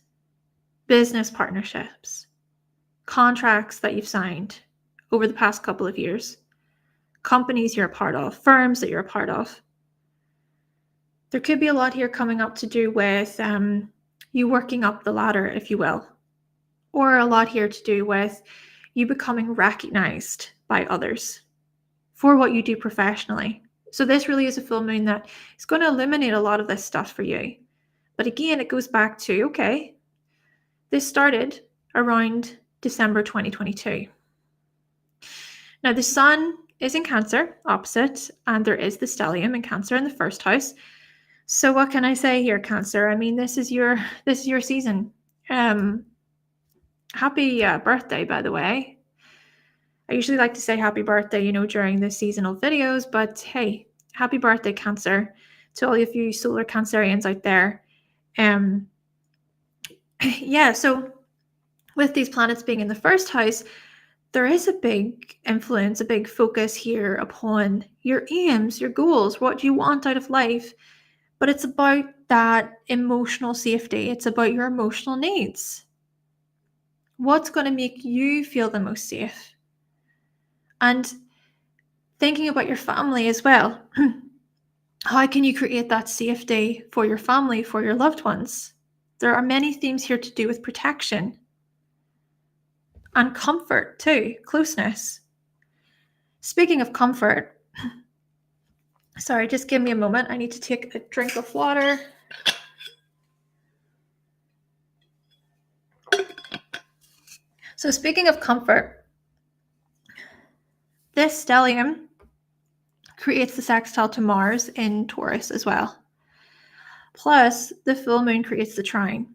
business partnerships, contracts that you've signed over the past couple of years, companies you're a part of, firms that you're a part of. There could be a lot here coming up to do with you working up the ladder, if you will, or a lot here to do with you becoming recognized by others for what you do professionally. So this really is a full moon that is going to eliminate a lot of this stuff for you. But again, it goes back to, okay, this started around December 2022. Now the sun is in Cancer, opposite, and there is the stellium in Cancer in the first house. So what can I say here, Cancer? I mean, this is your season. Happy birthday, by the way. I usually like to say happy birthday, during the seasonal videos, but hey, happy birthday, Cancer, to all of you solar Cancerians out there. Yeah, so with these planets being in the first house, there is a big influence, a big focus here upon your aims, your goals, what you want out of life. But it's about that emotional safety. It's about your emotional needs. What's going to make you feel the most safe? And thinking about your family as well. How can you create that safety for your family, for your loved ones? There are many themes here to do with protection and comfort too, closeness. Speaking of comfort, sorry, just give me a moment. I need to take a drink of water. So speaking of comfort, this stellium creates the sextile to Mars in Taurus as well. Plus, the full moon creates the trine.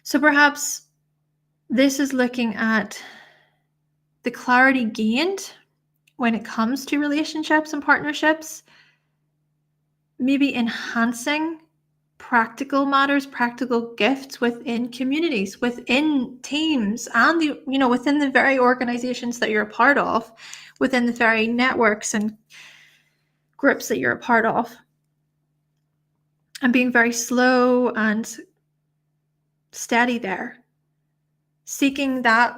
So perhaps this is looking at the clarity gained when it comes to relationships and partnerships, maybe enhancing practical matters, practical gifts within communities, within teams, and within the very organizations that you're a part of, within the very networks and groups that you're a part of, and being very slow and steady there, seeking that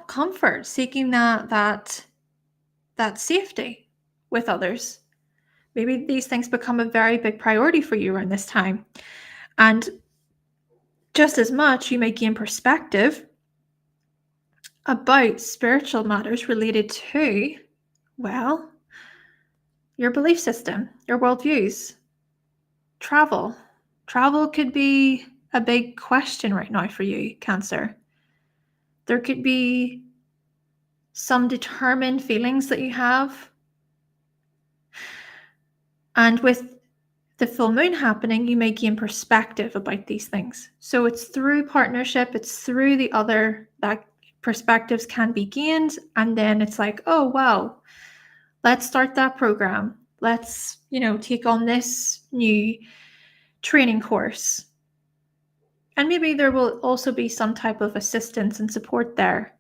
comfort, seeking that safety with others. Maybe these things become a very big priority for you around this time. And just as much, you may gain perspective about spiritual matters related to, your belief system, your worldviews, travel. Travel could be a big question right now for you, Cancer. There could be some determined feelings that you have. And with the full moon happening, you may gain perspective about these things. So it's through partnership, it's through the other that perspectives can be gained. And then it's like, oh, wow, let's start that program. Let's, take on this new training course. And maybe there will also be some type of assistance and support there,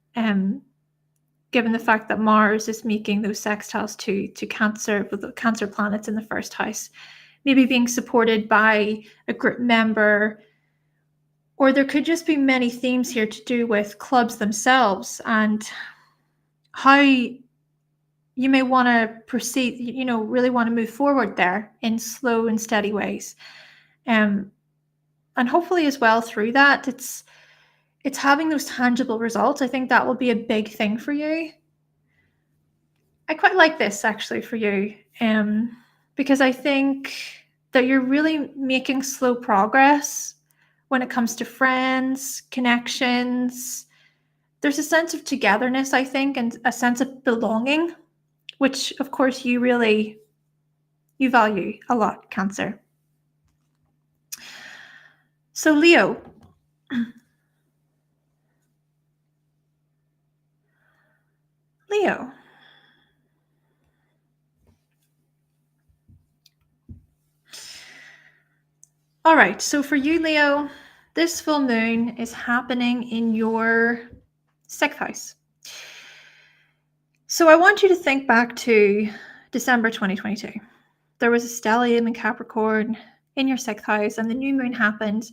given the fact that Mars is making those sextiles to Cancer, with the Cancer planets in the first house. Maybe being supported by a group member, or there could just be many themes here to do with clubs themselves and how you may want to proceed, really want to move forward there in slow and steady ways. And hopefully as well through that, it's having those tangible results. I think that will be a big thing for you. I quite like this actually for you, because I think that you're really making slow progress when it comes to friends, connections. There's a sense of togetherness, I think, and a sense of belonging, which of course you value a lot, Cancer. So Leo. Leo. All right, so for you, Leo, this full moon is happening in your 6th house. So I want you to think back to December 2022. There was a stellium in Capricorn in your 6th house, and the new moon happened.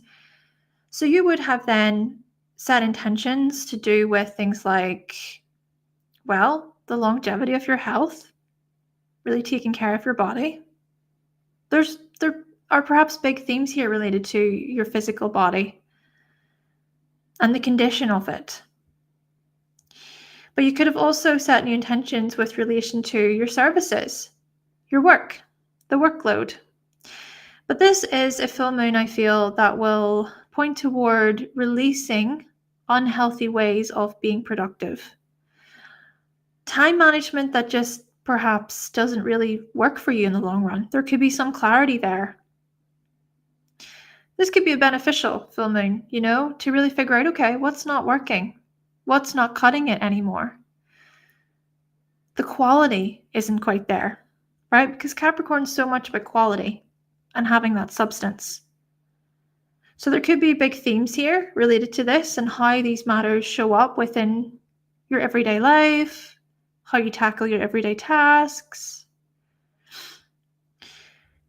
So you would have then set intentions to do with things like, well, the longevity of your health, really taking care of your body. There are perhaps big themes here related to your physical body and the condition of it. But you could have also set new intentions with relation to your services, your work, the workload. But this is a full moon, I feel, that will point toward releasing unhealthy ways of being productive. Time management that just perhaps doesn't really work for you in the long run. There could be some clarity there. This could be a beneficial full moon, to really figure out, okay, what's not working? What's not cutting it anymore? The quality isn't quite there, right? Because Capricorn's so much about quality and having that substance. So there could be big themes here related to this and how these matters show up within your everyday life, how you tackle your everyday tasks.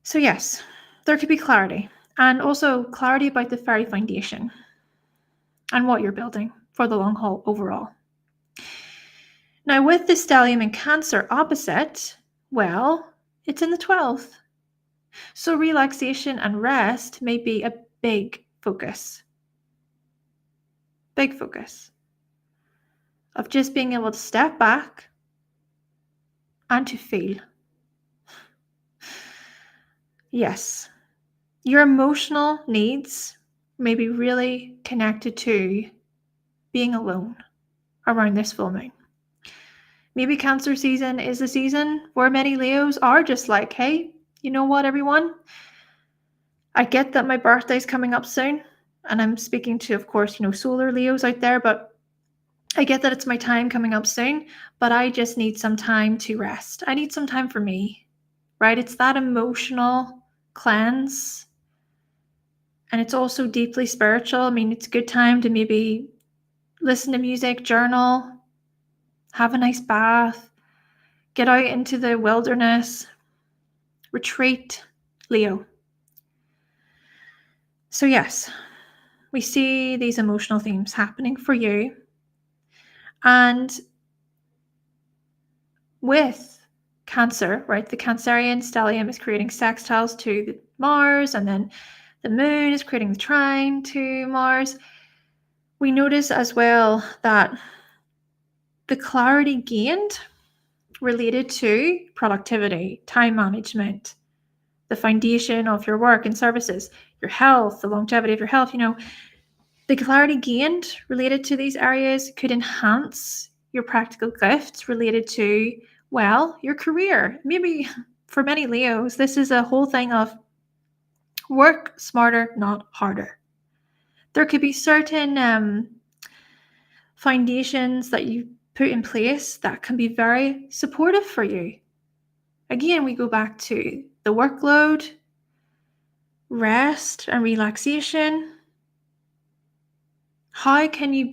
So yes, there could be clarity, and also clarity about the very foundation and what you're building for the long haul overall. Now with the stellium in Cancer opposite, well, it's in the 12th. So relaxation and rest may be a big focus. Big focus of just being able to step back and to feel. Yes, your emotional needs may be really connected to being alone around this full moon. Maybe Cancer season is a season where many Leos are just like, hey, you know what, everyone? I get that my birthday's coming up soon, and I'm speaking to, of course, solar Leos out there, but I get that it's my time coming up soon, but I just need some time to rest. I need some time for me, right? It's that emotional cleanse, and it's also deeply spiritual. I mean, it's a good time to maybe listen to music, journal, have a nice bath, get out into the wilderness, retreat, Leo. So yes, we see these emotional themes happening for you. And with Cancer, right, the Cancerian stellium is creating sextiles to Mars, and then the moon is creating the trine to Mars. We notice as well that the clarity gained related to productivity, time management, the foundation of your work and services, your health, the longevity of your health, the clarity gained related to these areas could enhance your practical gifts related to, well, your career. Maybe for many Leos, this is a whole thing of work smarter, not harder. There could be certain foundations that you put in place that can be very supportive for you. Again, we go back to the workload, rest and relaxation. How can you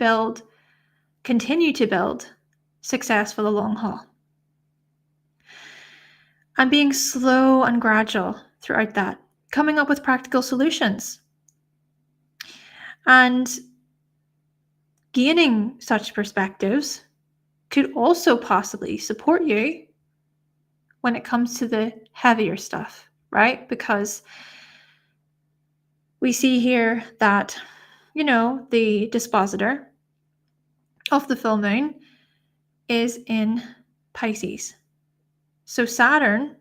continue to build success for the long haul? And being slow and gradual throughout that, coming up with practical solutions. And gaining such perspectives could also possibly support you when it comes to the heavier stuff, right? Because we see here that, the dispositor of the full moon is in Pisces. So Saturn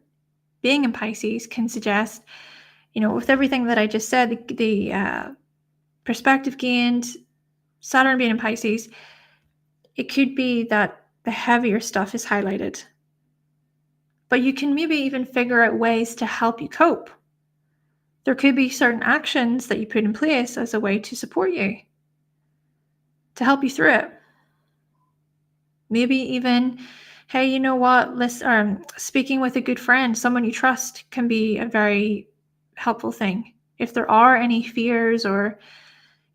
being in Pisces can suggest, with everything that I just said, the perspective gained, Saturn being in Pisces, it could be that the heavier stuff is highlighted. But you can maybe even figure out ways to help you cope. There could be certain actions that you put in place as a way to support you, to help you through it. Maybe even, hey, you know what? Speaking with a good friend, someone you trust, can be a very helpful thing. If there are any fears, or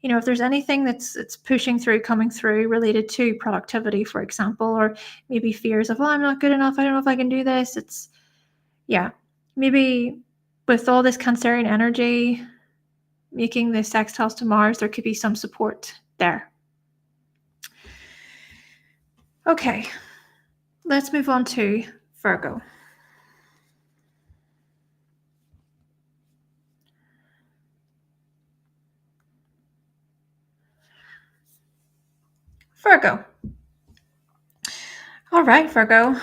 if there's anything that's pushing through, coming through related to productivity, for example, or maybe fears of, I'm not good enough, I don't know if I can do this. Maybe with all this Cancerian energy making the sextiles to Mars, there could be some support there. Okay, let's move on to Virgo. Virgo. All right, Virgo.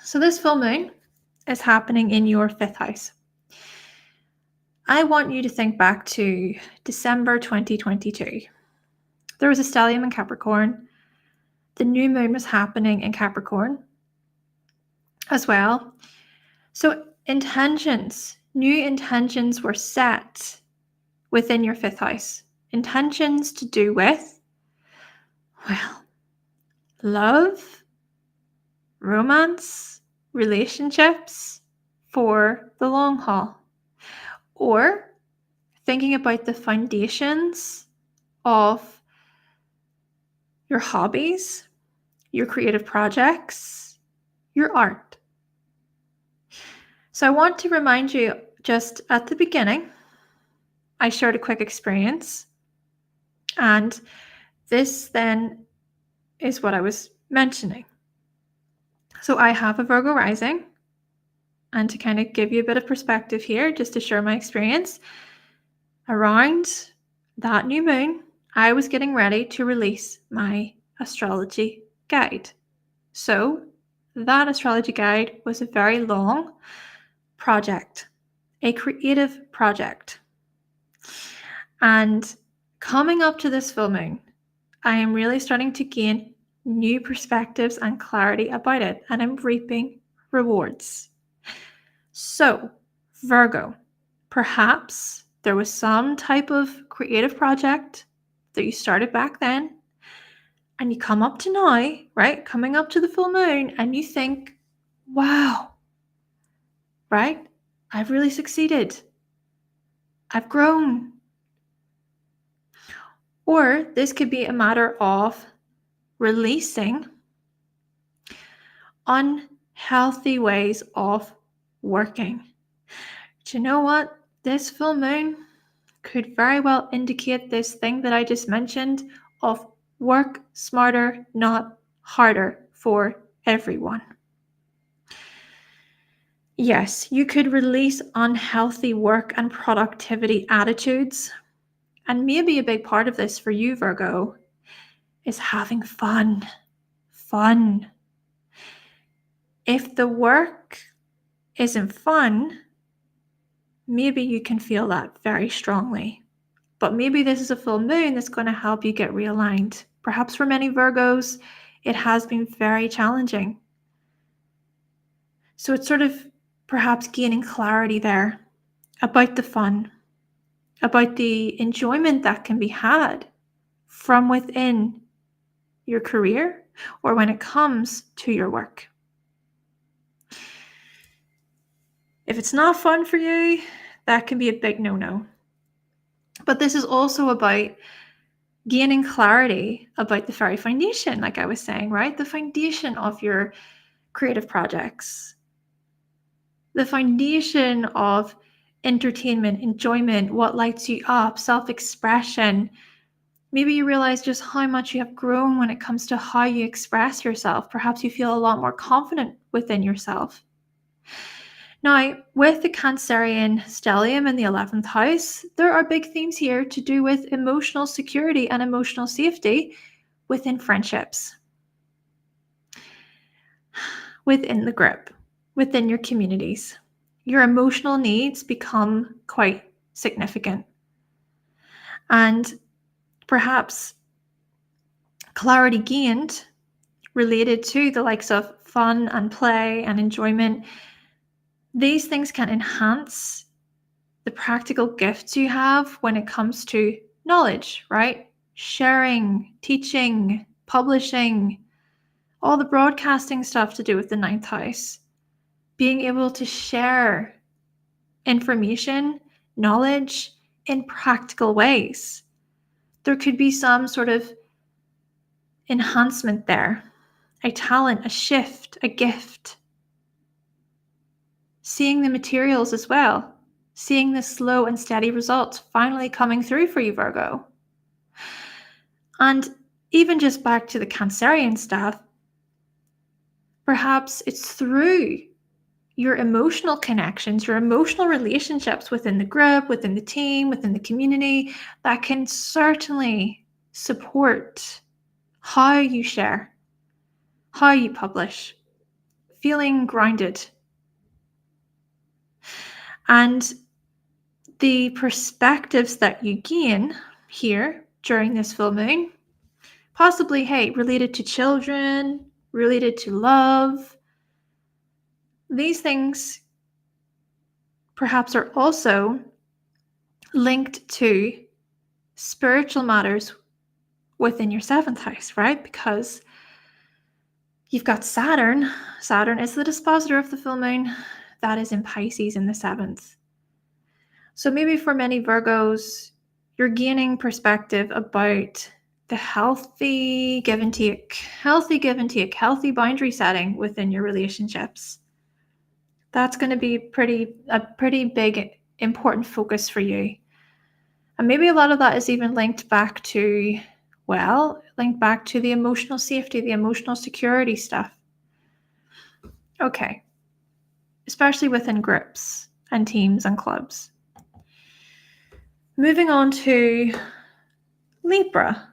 So this full moon is happening in your 5th house. I want you to think back to December 2022. There was a stellium in Capricorn. The new moon was happening in Capricorn as well. So new intentions were set within your 5th house. Intentions to do with, love, romance, relationships for the long haul. Or thinking about the foundations of your hobbies, your creative projects, your art. So I want to remind you, just at the beginning, I shared a quick experience, and this then is what I was mentioning. So I have a Virgo rising, and to kind of give you a bit of perspective here, just to share my experience, around that new moon, I was getting ready to release my astrology guide. So that astrology guide was a very long project, a creative project. And coming up to this full moon, I am really starting to gain new perspectives and clarity about it, and I'm reaping rewards. So, Virgo, perhaps there was some type of creative project that you started back then, and you come up to now, right? Coming up to the full moon, and you think, wow, right? I've really succeeded. I've grown. Or this could be a matter of releasing unhealthy ways of working. Do you know what? This full moon could very well indicate this thing that I just mentioned of work smarter, not harder for everyone. Yes, you could release unhealthy work and productivity attitudes. And maybe a big part of this for you, Virgo, is having fun. Fun. If the work isn't fun, maybe you can feel that very strongly. But maybe this is a full moon that's going to help you get realigned. Perhaps for many Virgos, it has been very challenging. So it's sort of perhaps gaining clarity there about the fun, about the enjoyment that can be had from within your career or when it comes to your work. If it's not fun for you, that can be a big no-no. But this is also about gaining clarity about the very foundation, like I was saying, right? The foundation of your creative projects, the foundation of entertainment, enjoyment, what lights you up, self-expression. Maybe you realize just how much you have grown when it comes to how you express yourself. Perhaps you feel a lot more confident within yourself. Now, with the Cancerian stellium in the 11th house, there are big themes here to do with emotional security and emotional safety within friendships, within the group, within your communities. your emotional needs become quite significant. And perhaps clarity gained related to the likes of fun and play and enjoyment, these things can enhance the practical gifts you have when it comes to knowledge, right? Sharing, teaching, publishing, all the broadcasting stuff to do with the ninth house. Being able to share information, knowledge in practical ways. There could be some sort of enhancement there, a talent, a shift, a gift. Seeing the materials as well, seeing the slow and steady results finally coming through for you, Virgo. And even just back to the Cancerian stuff, perhaps it's through your emotional connections, your emotional relationships within the group, within the team, within the community, that can certainly support how you share, how you publish, feeling grounded. And the perspectives that you gain here during this full moon, possibly, related to children, related to love, these things perhaps are also linked to spiritual matters within your seventh house, right? Because you've got Saturn. Saturn is the dispositor of the full moon. That is in Pisces in the seventh. So maybe for many Virgos, you're gaining perspective about the healthy give and take, healthy boundary setting within your relationships. That's going to be a pretty big, important focus for you. And maybe a lot of that is even linked back to the emotional safety, the emotional security stuff. Okay. Especially within groups and teams and clubs. Moving on to Libra.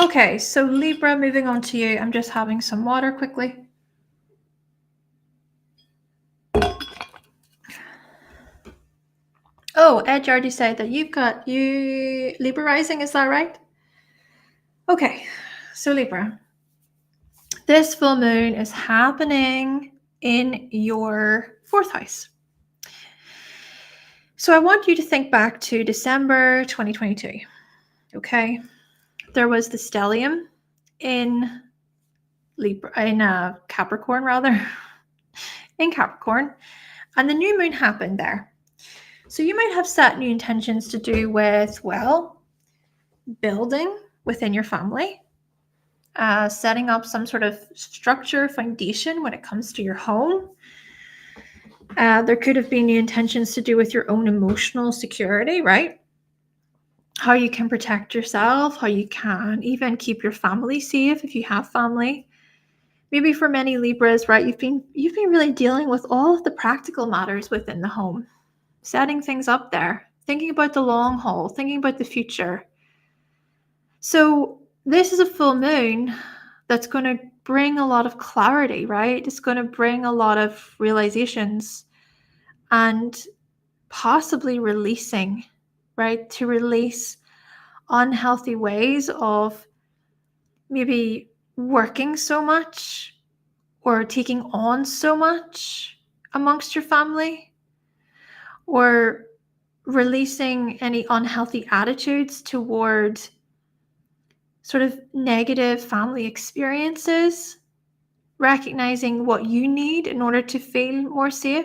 Okay, so Libra, moving on to you. I'm just having some water quickly. Oh, Ed already said that you've got Libra rising, is that right? Okay, so Libra. This full moon is happening in your fourth house. So I want you to think back to December 2022. Okay, there was the stellium in Capricorn, in Capricorn, and the new moon happened there. So you might have set new intentions to do with, building within your family, setting up some sort of structure, foundation when it comes to your home. There could have been new intentions to do with your own emotional security, right? How you can protect yourself, how you can even keep your family safe if you have family. Maybe for many Libras, right, you've been really dealing with all of the practical matters within the home, setting things up there, thinking about the long haul, thinking about the future. So this is a full moon that's going to bring a lot of clarity, right? It's going to bring a lot of realizations and possibly releasing, right? To release unhealthy ways of maybe working so much or taking on so much amongst your family, or releasing any unhealthy attitudes toward sort of negative family experiences, recognizing what you need in order to feel more safe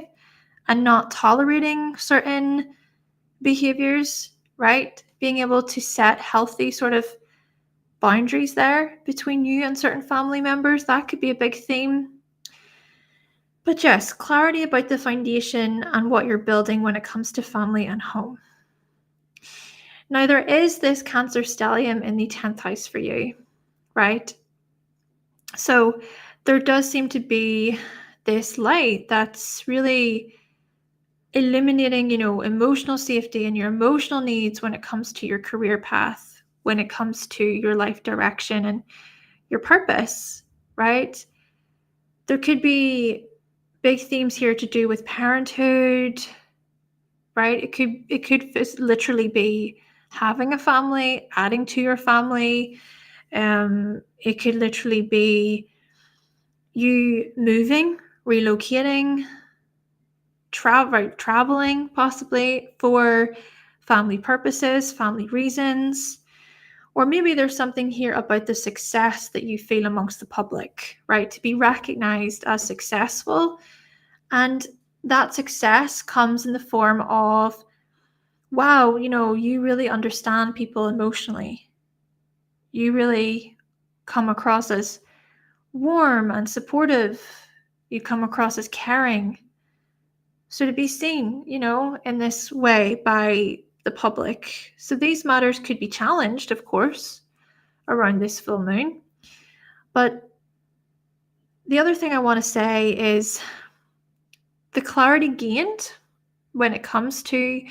and not tolerating certain behaviors, right? Being able to set healthy sort of boundaries there between you and certain family members, that could be a big theme. But yes, clarity about the foundation and what you're building when it comes to family and home. Now, there is this Cancer stellium in the 10th house for you, right? So there does seem to be this light that's really eliminating, emotional safety and your emotional needs when it comes to your career path, when it comes to your life direction and your purpose, right? There could be big themes here to do with parenthood, right? It could literally be having a family, adding to your family. It could literally be you moving, relocating, traveling possibly for family purposes, family reasons. Or maybe there's something here about the success that you feel amongst the public, right? To be recognized as successful. And that success comes in the form of, wow, you really understand people emotionally. You really come across as warm and supportive. You come across as caring. So to be seen, in this way by the public. So these matters could be challenged, of course, around this full moon. But the other thing I want to say is the clarity gained when it comes to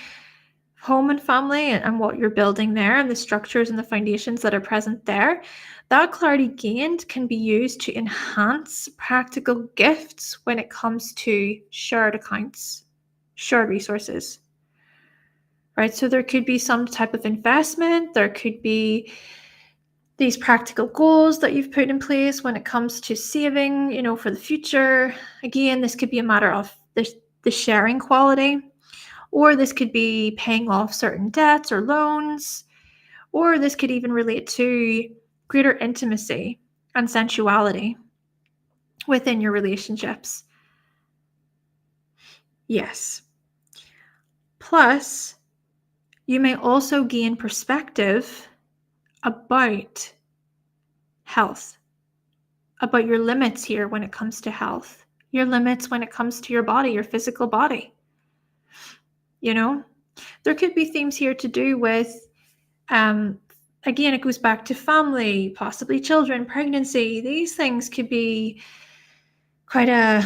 home and family and what you're building there and the structures and the foundations that are present there, that clarity gained can be used to enhance practical gifts when it comes to shared accounts, shared resources, right? So there could be some type of investment, there could be these practical goals that you've put in place when it comes to saving, for the future. Again, this could be a matter of the sharing quality, or this could be paying off certain debts or loans, or this could even relate to greater intimacy and sensuality within your relationships. Yes. Plus, you may also gain perspective about health, about your limits here when it comes to health, your limits when it comes to your body, your physical body. There could be themes here to do with, again, it goes back to family, possibly children, pregnancy. These things could be quite a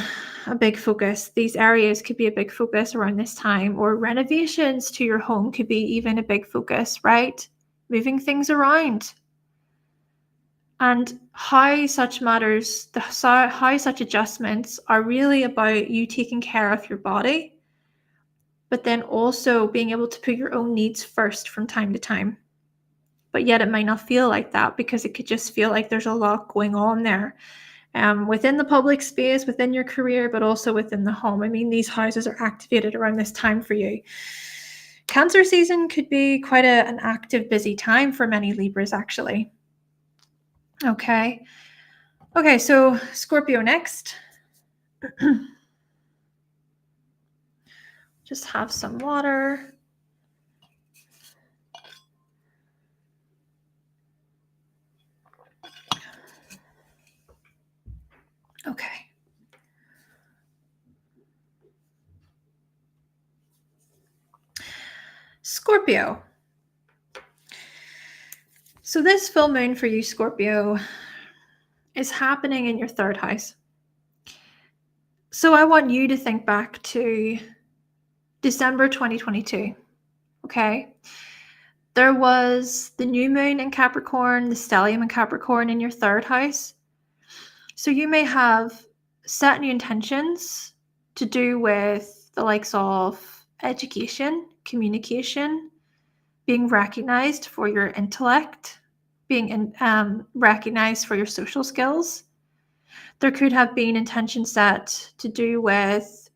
big focus. These areas could be a big focus around this time, or renovations to your home could be even a big focus, right? Moving things around. And how such matters, how such adjustments are really about you taking care of your body, but then also being able to put your own needs first from time to time. But yet it might not feel like that, because it could just feel like there's a lot going on there. Within the public space, within your career, but also within the home. I mean, these houses are activated around this time for you. Cancer season could be quite an active, busy time for many Libras, actually. Okay, so Scorpio next. Just have some water. Okay. Scorpio. So this full moon for you, Scorpio, is happening in your third house. So I want you to think back to December 2022, okay? There was the new moon in Capricorn, the stellium in Capricorn in your third house. So you may have set new intentions to do with the likes of education, communication, being recognized for your intellect, being recognized for your social skills. There could have been intentions set to do with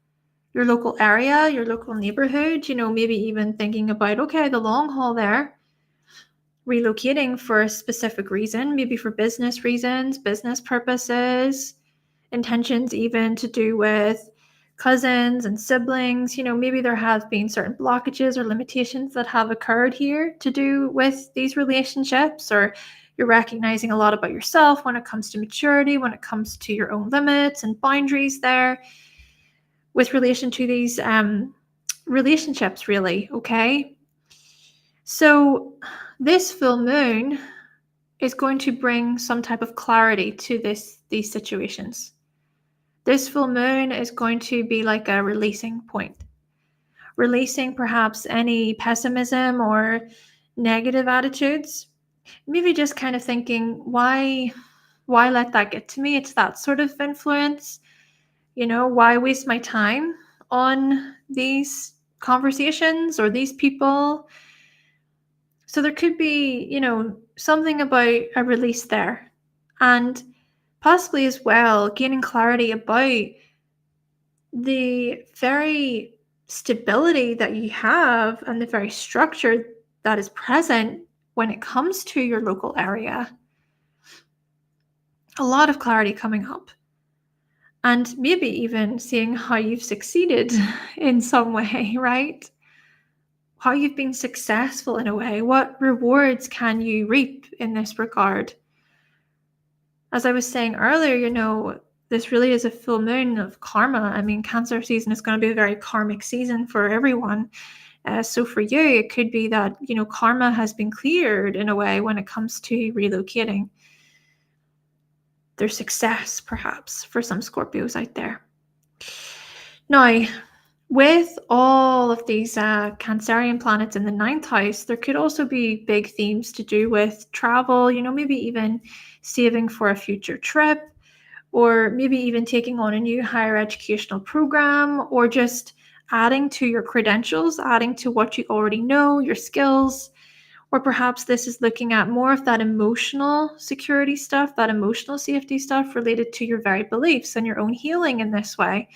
your local area, your local neighborhood, maybe even thinking about, okay, the long haul there, relocating for a specific reason, maybe for business reasons, business purposes, intentions even to do with cousins and siblings. Maybe there have been certain blockages or limitations that have occurred here to do with these relationships, or you're recognizing a lot about yourself when it comes to maturity, when it comes to your own limits and boundaries there with relation to these relationships, really, okay? So this full moon is going to bring some type of clarity to these situations. This full moon is going to be like a releasing point. releasing perhaps any pessimism or negative attitudes. Maybe just kind of thinking, why let that get to me? It's that sort of influence. Why waste my time on these conversations or these people? So there could be, something about a release there. And possibly as well, gaining clarity about the very stability that you have and the very structure that is present when it comes to your local area. A lot of clarity coming up. And maybe even seeing how you've succeeded in some way, right? How you've been successful in a way. What rewards can you reap in this regard? As I was saying earlier, this really is a full moon of karma. I mean, Cancer season is going to be a very karmic season for everyone. So for you, it could be that, karma has been cleared in a way when it comes to relocating. There's success, perhaps, for some Scorpios out there. Now, with all of these Cancerian planets in the 9th house, there could also be big themes to do with travel, maybe even saving for a future trip, or maybe even taking on a new higher educational program, or just adding to your credentials, adding to what you already know, your skills. Or perhaps this is looking at more of that emotional security stuff, that emotional safety stuff related to your very beliefs and your own healing in this way.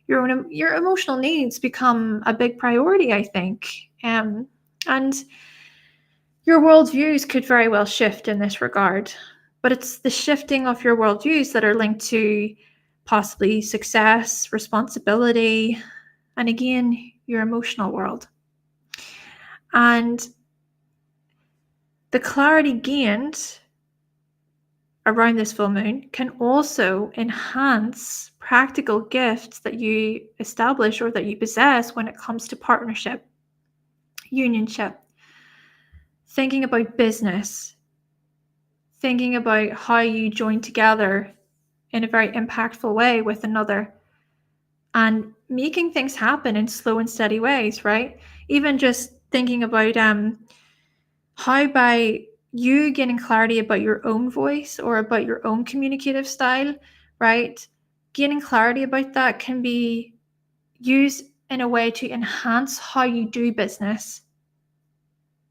Your emotional needs become a big priority, I think. And your worldviews could very well shift in this regard. But it's the shifting of your worldviews that are linked to possibly success, responsibility, and again, your emotional world. And the clarity gained around this full moon can also enhance practical gifts that you establish or that you possess when it comes to partnership, unionship, thinking about business, thinking about how you join together in a very impactful way with another, and making things happen in slow and steady ways, right? Even just thinking about how by you getting clarity about your own voice or about your own communicative style, right? Gaining clarity about that can be used in a way to enhance how you do business.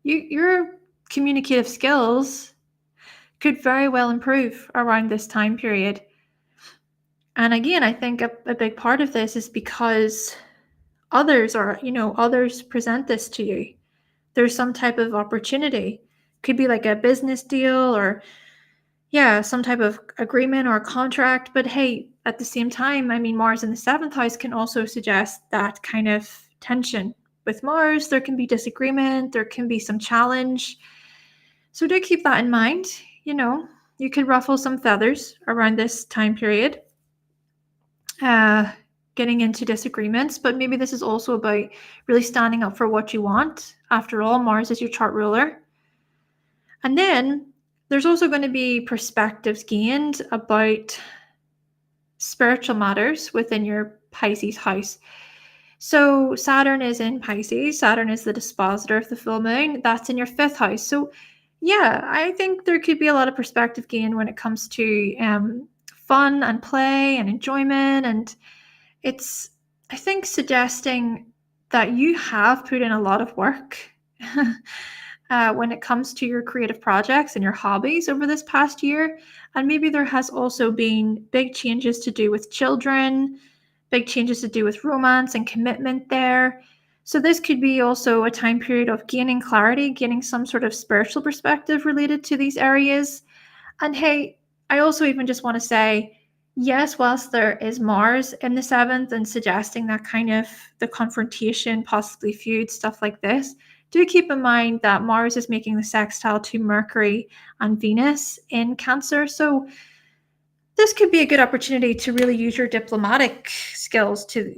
Your communicative skills could very well improve around this time period. And again, I think a big part of this is because others present this to you. There's some type of opportunity. Could be like a business deal or some type of agreement or contract. But hey, at the same time, I mean, Mars in the 7th house can also suggest that kind of tension. With Mars, there can be disagreement, there can be some challenge. So do keep that in mind. You could ruffle some feathers around this time period, getting into disagreements, but maybe this is also about really standing up for what you want. After all, Mars is your chart ruler. And then there's also going to be perspectives gained about spiritual matters within your Pisces house. So Saturn is in Pisces. Saturn is the dispositor of the full moon. That's in your 5th house. So yeah, I think there could be a lot of perspective gain when it comes to fun and play and enjoyment. And it's, I think, suggesting that you have put in a lot of work when it comes to your creative projects and your hobbies over this past year. And maybe there has also been big changes to do with children, big changes to do with romance and commitment there. So this could be also a time period of gaining clarity, gaining some sort of spiritual perspective related to these areas. And hey, I also even just want to say, yes, whilst there is Mars in the 7th and suggesting that kind of the confrontation, possibly feud, stuff like this, do keep in mind that Mars is making the sextile to Mercury and Venus in Cancer. So this could be a good opportunity to really use your diplomatic skills to,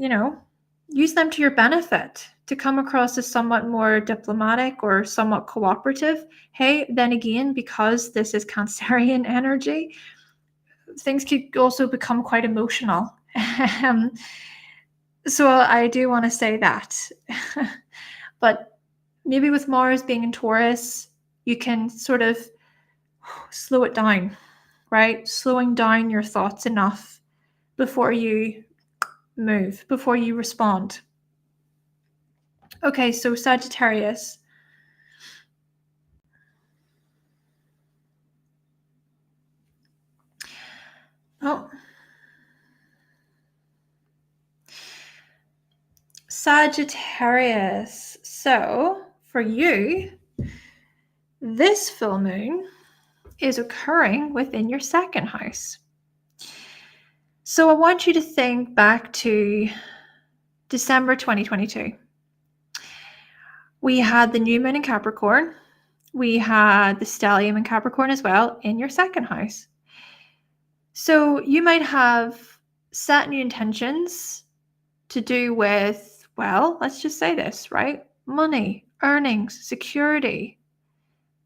use them to your benefit, to come across as somewhat more diplomatic or somewhat cooperative. Hey, then again, because this is Cancerian energy, things could also become quite emotional. So I do want to say that. But maybe with Mars being in Taurus, you can sort of slow it down, right? Slowing down your thoughts enough before you move, before you respond. Okay, so Sagittarius. Oh. Sagittarius. So for you, this full moon is occurring within your second house. So I want you to think back to December 2022. We had the new moon in Capricorn. We had the stellium in Capricorn as well in your second house. So you might have set new intentions to do with, well, let's just say this, right? Money, earnings, security,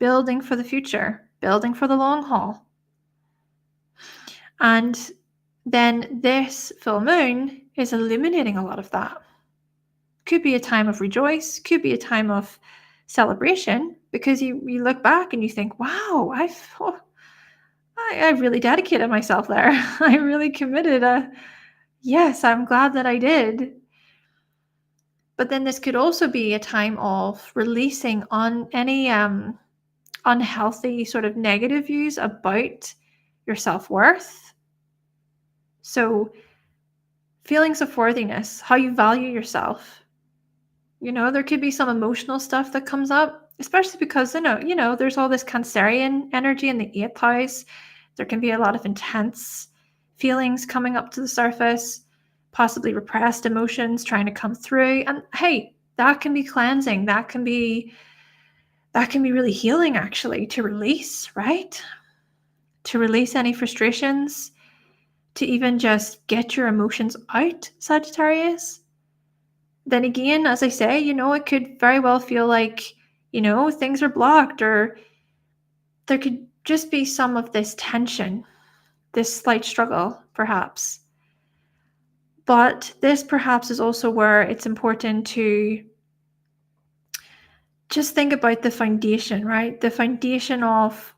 building for the future, building for the long haul. And then this full moon is illuminating a lot of that. Could be a time of rejoice, could be a time of celebration, because you look back and you think, wow, I really dedicated myself there. I really committed. Yes, I'm glad that I did. But then this could also be a time of releasing on any unhealthy sort of negative views about your self-worth. So feelings of worthiness, how you value yourself. There could be some emotional stuff that comes up, especially because, there's all this Cancerian energy in the 8th house. There can be a lot of intense feelings coming up to the surface, possibly repressed emotions trying to come through. And hey, that can be cleansing. That can be really healing, actually, to release, right? To release any frustrations, to even just get your emotions out, Sagittarius. Then again, as I say, it could very well feel like, things are blocked, or there could just be some of this tension, this slight struggle, perhaps. But this perhaps is also where it's important to just think about the foundation, right? The foundation of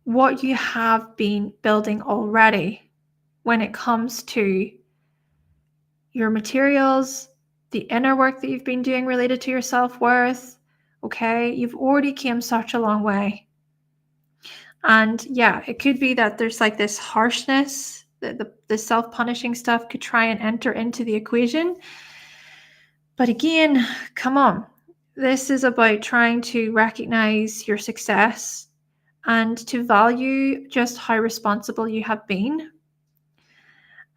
what you have been building already when it comes to your materials, the inner work that you've been doing related to your self-worth. Okay, you've already came such a long way. And yeah, it could be that there's like this harshness, the self-punishing stuff could try and enter into the equation. But again, come on. This is about trying to recognize your success and to value just how responsible you have been.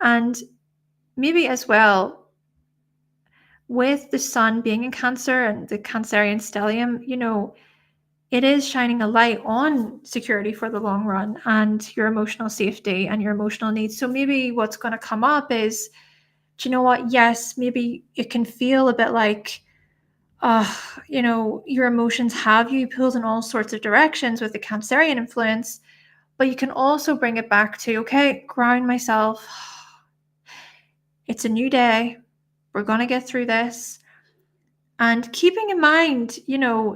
And maybe as well, with the sun being in Cancer and the Cancerian stellium, it is shining a light on security for the long run and your emotional safety and your emotional needs. So maybe what's going to come up is, do you know what? Yes, maybe it can feel a bit like, your emotions have you pulled in all sorts of directions with the Cancerian influence, but you can also bring it back to, okay, ground myself. It's a new day. We're going to get through this. And keeping in mind,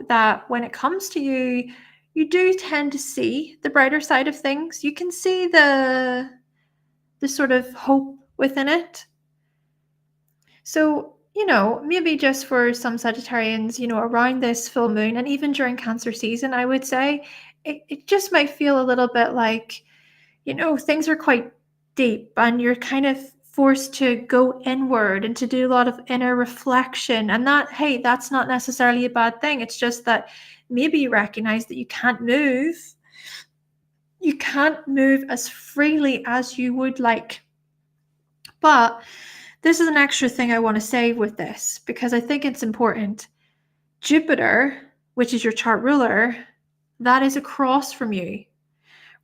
that when it comes to you, you do tend to see the brighter side of things. You can see the sort of hope within it. So, maybe just for some Sagittarians, around this full moon and even during Cancer season, I would say it just might feel a little bit like, things are quite deep and you're kind of forced to go inward and to do a lot of inner reflection. And that, hey, that's not necessarily a bad thing. It's just that maybe you recognize that you can't move. You can't move as freely as you would like. But this is an extra thing I want to say with this, because I think it's important. Jupiter, which is your chart ruler, that is across from you,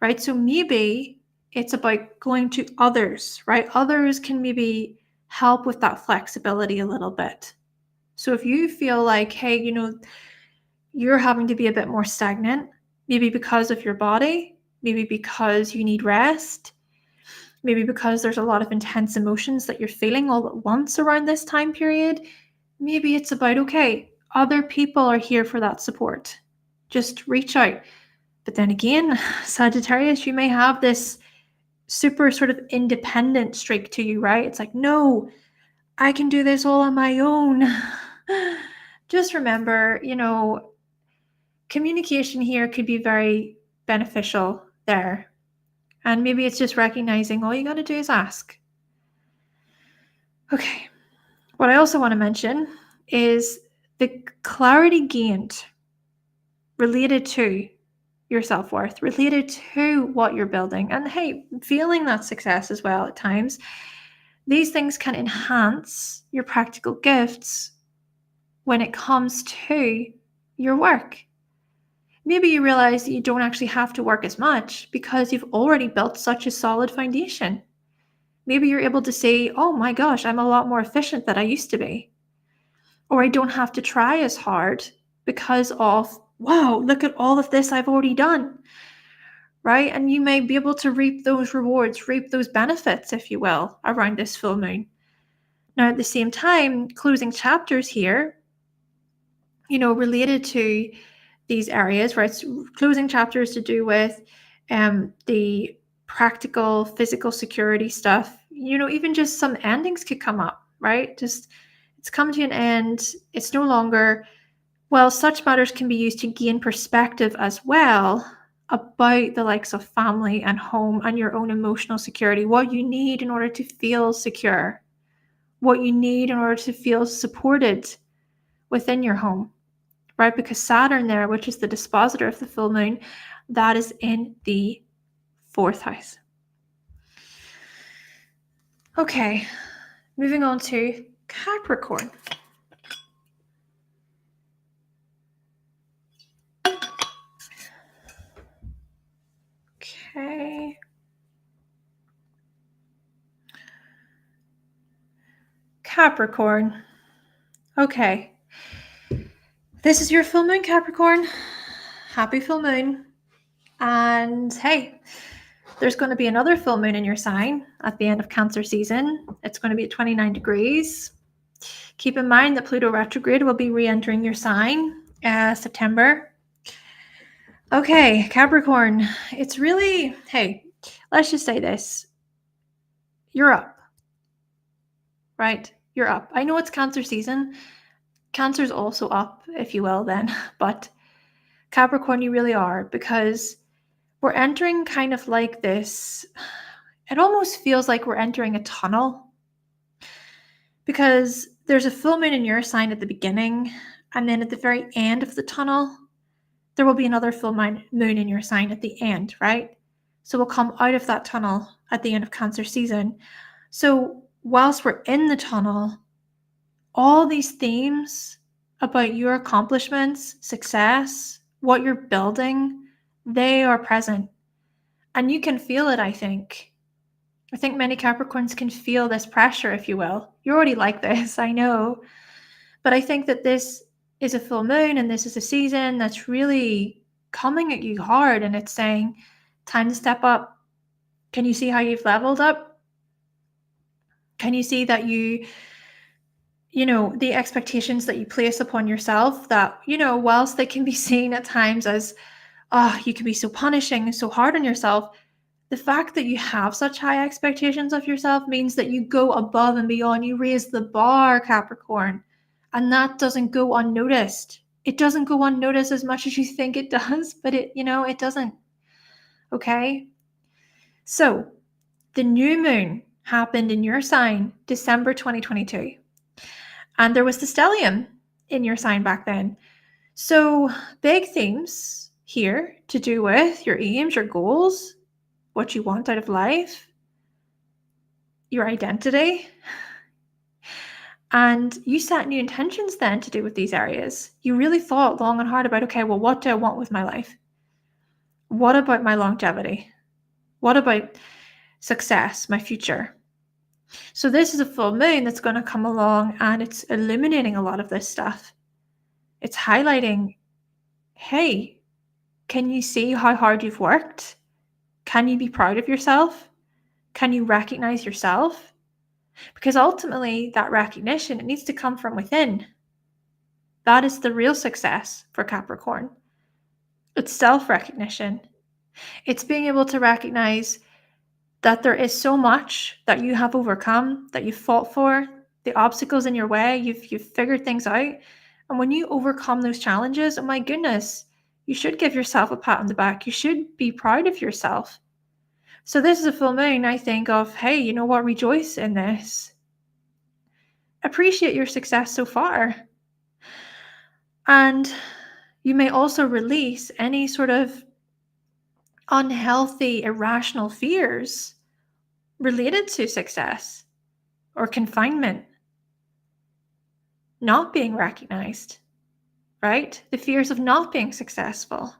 right? So maybe it's about going to others, right? Others can maybe help with that flexibility a little bit. So if you feel like, hey, you're having to be a bit more stagnant, maybe because of your body, maybe because you need rest, maybe because there's a lot of intense emotions that you're feeling all at once around this time period. Maybe it's about, okay, other people are here for that support. Just reach out. But then again, Sagittarius, you may have this super sort of independent streak to you, right? It's like, no, I can do this all on my own. Just remember, communication here could be very beneficial there. And maybe it's just recognizing all you got to do is ask. Okay. What I also want to mention is the clarity gained related to your self-worth, related to what you're building, and hey, feeling that success as well at times. These things can enhance your practical gifts when it comes to your work. Maybe you realize that you don't actually have to work as much because you've already built such a solid foundation. Maybe you're able to say, oh my gosh, I'm a lot more efficient than I used to be. Or I don't have to try as hard because of, wow, look at all of this I've already done, right? And you may be able to reap those rewards, reap those benefits, if you will, around this full moon. Now, at the same time, closing chapters here, related to these areas, right? It's closing chapters to do with the practical, physical security stuff. Even just some endings could come up, right? Just it's come to an end. It's no longer, well, such matters can be used to gain perspective as well about the likes of family and home and your own emotional security, what you need in order to feel secure, what you need in order to feel supported within your home, right? Because Saturn there, which is the dispositor of the full moon, that is in the 4th house. Okay, moving on to Capricorn. Okay. Capricorn. Okay. This is your full moon, Capricorn. Happy full moon. And hey, there's going to be another full moon in your sign at the end of Cancer season. It's going to be at 29 degrees. Keep in mind that Pluto retrograde will be re-entering your sign September. Okay, Capricorn, it's really, hey, let's just say this. You're up, right? You're up. I know it's Cancer season. Cancer's also up, if you will, then. But Capricorn, you really are, because we're entering kind of like this. It almost feels like we're entering a tunnel, because there's a full moon in your sign at the beginning, and then at the very end of the tunnel, there will be another full moon in your sign at the end, right? So we'll come out of that tunnel at the end of Cancer season. So whilst we're in the tunnel, all these themes about your accomplishments, success, what you're building, they are present. And you can feel it, I think. I think many Capricorns can feel this pressure, if you will. You're already like this, I know. But I think that this is a full moon and this is a season that's really coming at you hard, and it's saying, time to step up. Can you see how you've leveled up? Can you see that the expectations that you place upon yourself, that, whilst they can be seen at times as, you can be so punishing and so hard on yourself, the fact that you have such high expectations of yourself means that you go above and beyond. You raise the bar, Capricorn, and that doesn't go unnoticed. It doesn't go unnoticed as much as you think it does, but it doesn't. Okay? So, the new moon happened in your sign December 2022. And there was the stellium in your sign back then. So, big themes here to do with your aims, your goals, what you want out of life, your identity. And you set new intentions then to do with these areas. You really thought long and hard about, okay, well, what do I want with my life? What about my longevity? What about success, my future? So this is a full moon that's going to come along, and it's illuminating a lot of this stuff. It's highlighting, hey, can you see how hard you've worked? Can you be proud of yourself? Can you recognize yourself? Because ultimately, that recognition, it needs to come from within. That is the real success for Capricorn. It's self-recognition. It's being able to recognize that there is so much that you have overcome, that you fought for, the obstacles in your way, you've figured things out. And when you overcome those challenges, oh my goodness, you should give yourself a pat on the back. You should be proud of yourself. So this is a full moon, I think of, hey, you know what? Rejoice in this. Appreciate your success so far. And you may also release any sort of unhealthy, irrational fears related to success or confinement, not being recognized, right? The fears of not being successful,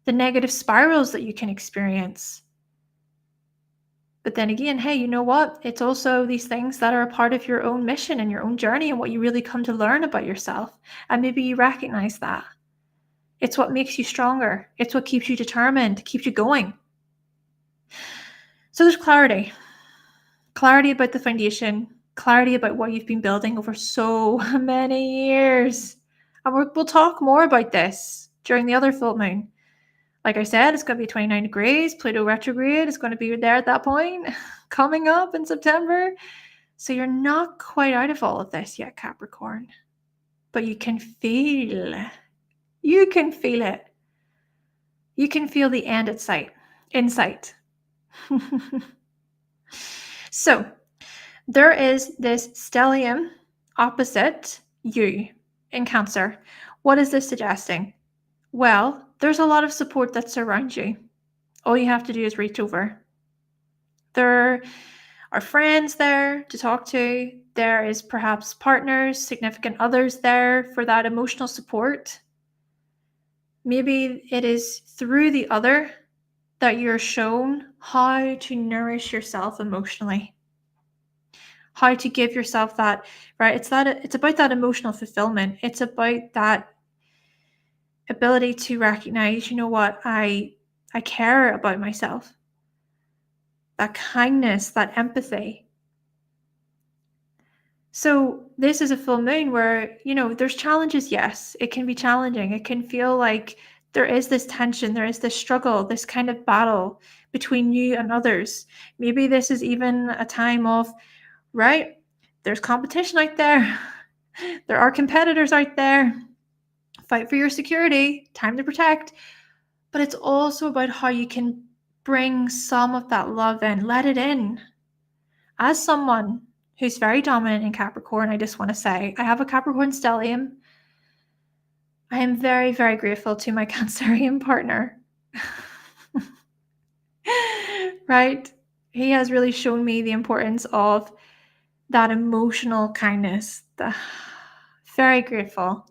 the negative spirals that you can experience. But then again, hey, you know what? It's also these things that are a part of your own mission and your own journey and what you really come to learn about yourself. And maybe you recognize that. It's what makes you stronger. It's what keeps you determined, keeps you going. So there's clarity. Clarity about the foundation, clarity about what you've been building over so many years. And we'll talk more about this during the other full moon. Like I said, it's going to be 29 degrees. Pluto retrograde is going to be there at that point, coming up in September. So you're not quite out of all of this yet, Capricorn. But you can feel it. You can feel it. You can feel the end in sight. So there is this stellium opposite you in Cancer. What is this suggesting? Well, there's a lot of support that surrounds you. All you have to do is reach over. There are friends there to talk to. There is perhaps partners, significant others there for that emotional support. Maybe it is through the other that you're shown how to nourish yourself emotionally, how to give yourself that, right? It's about that emotional fulfillment. It's about that ability to recognize, you know what, I care about myself. That kindness, that empathy. So this is a full moon where, there's challenges. Yes, it can be challenging. It can feel like there is this tension, there is this struggle, this kind of battle between you and others. Maybe this is even a time of, right, there's competition out there. There are competitors out there. Fight for your security, time to protect. But it's also about how you can bring some of that love in, let it in. As someone who's very dominant in Capricorn, I just want to say, I have a Capricorn stellium. I am very, very grateful to my Cancerian partner. Right? He has really shown me the importance of that emotional kindness. Very grateful.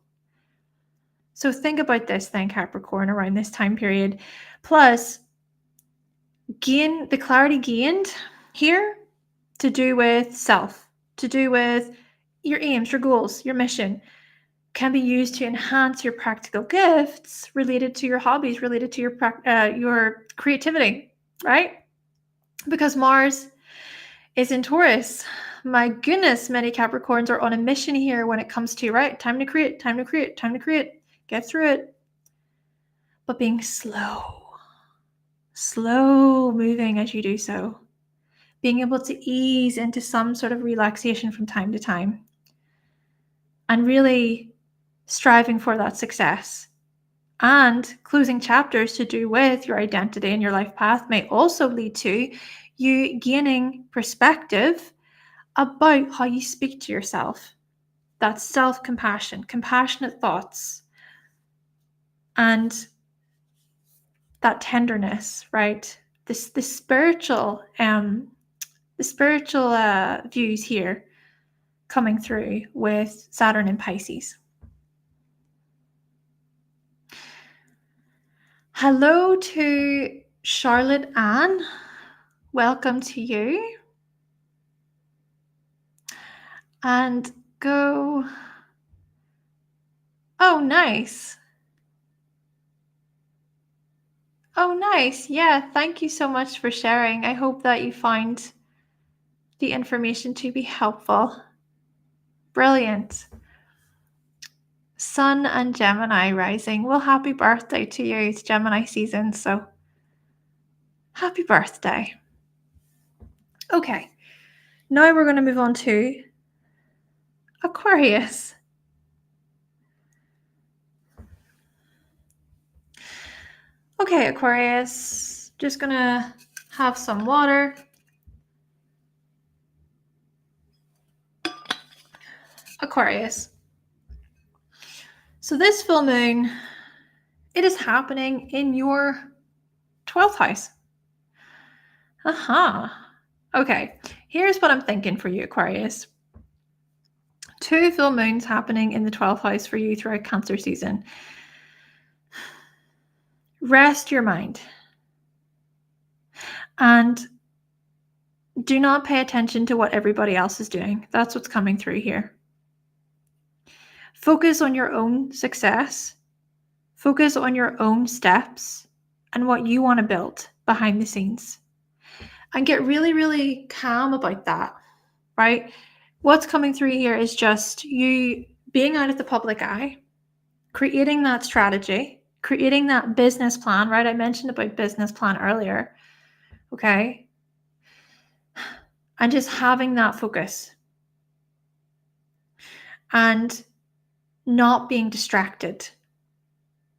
So think about this then, Capricorn, around this time period. Plus, the clarity gained here to do with self, to do with your aims, your goals, your mission, can be used to enhance your practical gifts related to your hobbies, related to your creativity, right? Because Mars is in Taurus. My goodness, many Capricorns are on a mission here when it comes to, right, time to create, get through it. But being slow moving as you do so. Being able to ease into some sort of relaxation from time to time. And really striving for that success. And closing chapters to do with your identity and your life path may also lead to you gaining perspective about how you speak to yourself. That's self-compassion, compassionate thoughts, and that tenderness, right? The spiritual views here coming through with Saturn and Pisces. Hello to Charlotte Ann. Welcome to you. And go. Oh, nice. Oh, nice. Yeah, thank you so much for sharing. I hope that you find the information to be helpful. Brilliant. Sun and Gemini rising. Well, happy birthday to you. It's Gemini season, so happy birthday. Okay, now we're going to move on to Aquarius. Okay, Aquarius, just going to have some water. Aquarius. So this full moon, it is happening in your 12th house. Okay, here's what I'm thinking for you, Aquarius. 2 full moons happening in the 12th house for you throughout Cancer season. Rest your mind. And do not pay attention to what everybody else is doing. That's what's coming through here. Focus on your own success. Focus on your own steps and what you want to build behind the scenes. And get really, really calm about that, right? What's coming through here is just you being out of the public eye, creating that strategy, creating that business plan, right? I mentioned about business plan earlier, okay? And just having that focus and not being distracted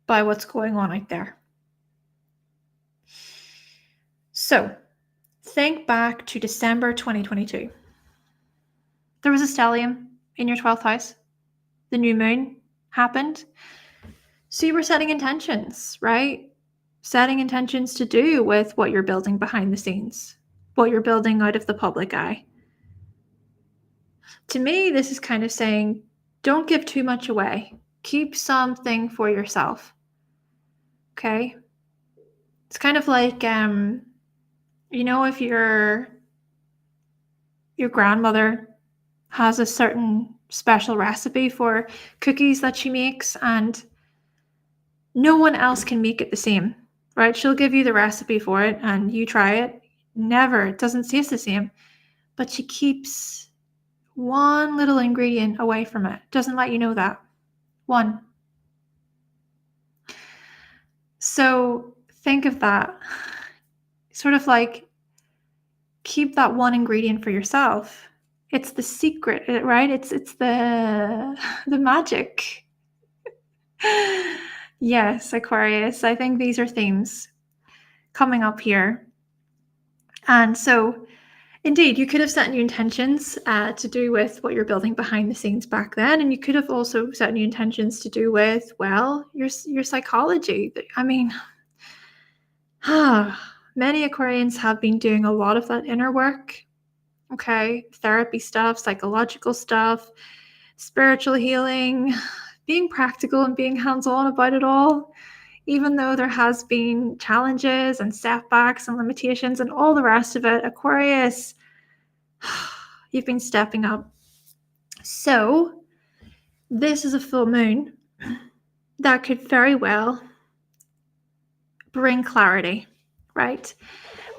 by what's going on out there. So think back to December 2022. There was a stellium in your 12th house. The new moon happened. So you were setting intentions, right? Setting intentions to do with what you're building behind the scenes, what you're building out of the public eye. To me, this is kind of saying, don't give too much away. Keep something for yourself. Okay? It's kind of like, if your grandmother has a certain special recipe for cookies that she makes and no one else can make it the same, right? She'll give you the recipe for it and you try it. Never, it doesn't taste the same. But she keeps one little ingredient away from it. Doesn't let you know that. One. So think of that. Sort of like keep that one ingredient for yourself. It's the secret, right? It's the magic. Yes, Aquarius. I think these are themes coming up here. And so, indeed, you could have set new intentions to do with what you're building behind the scenes back then. And you could have also set new intentions to do with, well, your psychology. I mean, many Aquarians have been doing a lot of that inner work. Okay, therapy stuff, psychological stuff, spiritual healing, being practical and being hands-on about it all, even though there has been challenges and setbacks and limitations and all the rest of it. Aquarius, you've been stepping up. So this is a full moon that could very well bring clarity, right?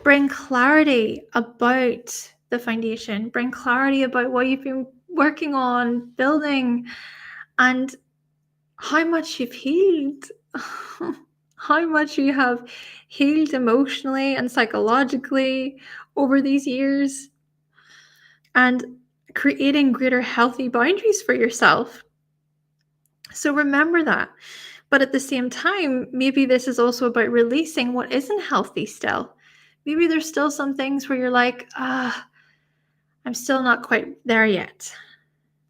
Bring clarity about the foundation, bring clarity about what you've been working on, building, and how much you've healed, how much you have healed emotionally and psychologically over these years, and creating greater healthy boundaries for yourself. So remember that. But at the same time, maybe this is also about releasing what isn't healthy still. Maybe there's still some things where you're like, I'm still not quite there yet.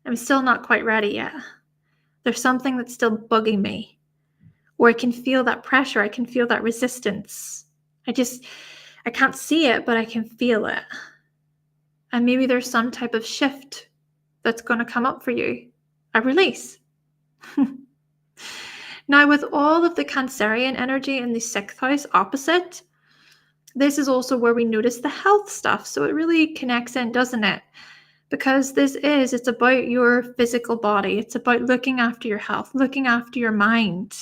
I'm still not quite ready yet. There's something that's still bugging me. Or I can feel that pressure. I can feel that resistance. I can't see it, but I can feel it. And maybe there's some type of shift that's going to come up for you. A release. Now, with all of the Cancerian energy in the 6th house opposite, this is also where we notice the health stuff. So it really connects in, doesn't it? Because it's about your physical body. It's about looking after your health, looking after your mind.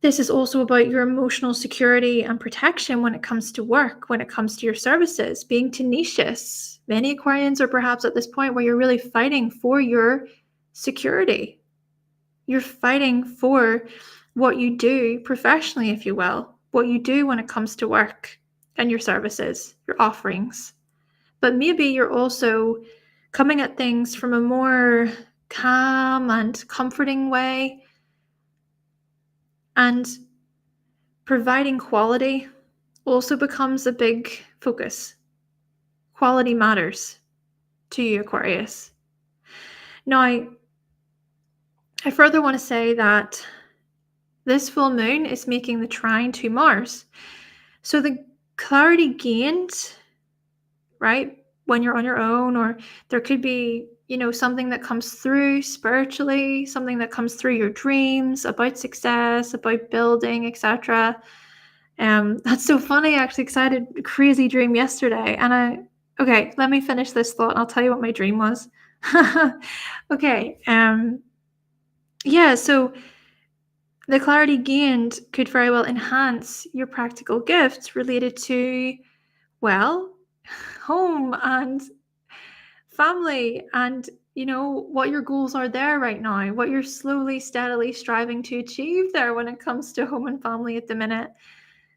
This is also about your emotional security and protection when it comes to work, when it comes to your services, being tenacious. Many Aquarians are perhaps at this point where you're really fighting for your security. You're fighting for what you do professionally, if you will, what you do when it comes to work and your services, your offerings. But maybe you're also coming at things from a more calm and comforting way, and providing quality also becomes a big focus. Quality matters to you, Aquarius. Now, I further want to say that this full moon is making the trine to Mars. So the clarity gained, right, when you're on your own, or there could be, something that comes through spiritually, something that comes through your dreams about success, about building, etc. That's so funny, actually, because I had a crazy dream yesterday, and okay, let me finish this thought and I'll tell you what my dream was. Okay, yeah, so the clarity gained could very well enhance your practical gifts related to, well, home and family, and what your goals are there right now, what you're slowly, steadily striving to achieve there when it comes to home and family at the minute.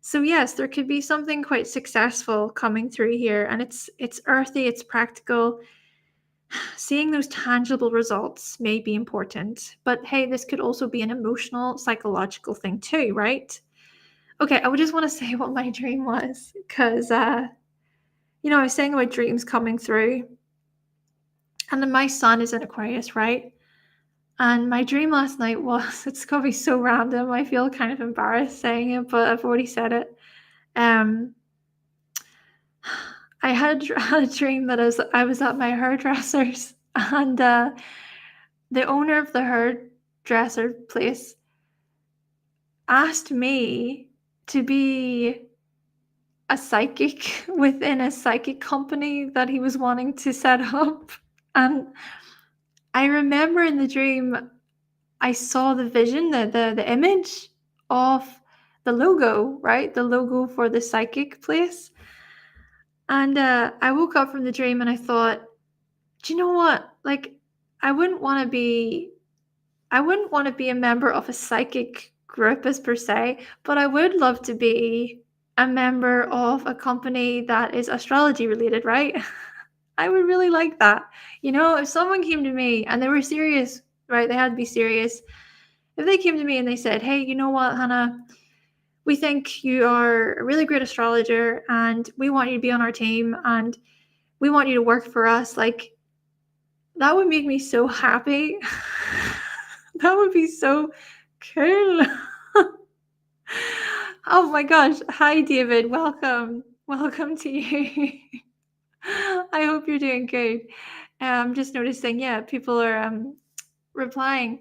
So yes, there could be something quite successful coming through here, and it's earthy, it's practical. Seeing those tangible results may be important, but hey, this could also be an emotional, psychological thing too, right? Okay, I would just want to say what my dream was, because I was saying about dreams coming through, and then my sun is in Aquarius, right? And my dream last night was, it's gonna be so random, I feel kind of embarrassed saying it, but I've already said it. I had a dream that I was at my hairdresser's, and the owner of the hairdresser place asked me to be a psychic within a psychic company that he was wanting to set up. And I remember in the dream, I saw the vision, the image of the logo, right? The logo for the psychic place. And I woke up from the dream and I thought, do you know what? Like, I wouldn't want to be a member of a psychic group as per se, but I would love to be a member of a company that is astrology related, right? I would really like that. If someone came to me and they were serious, right? They had to be serious. If they came to me and they said, "Hey, you know what, Hannah? We think you are a really great astrologer and we want you to be on our team and we want you to work for us," like, that would make me so happy. That would be so cool. Oh my gosh. Hi, David. Welcome. Welcome to you. I hope you're doing good. I'm just noticing, yeah, people are replying.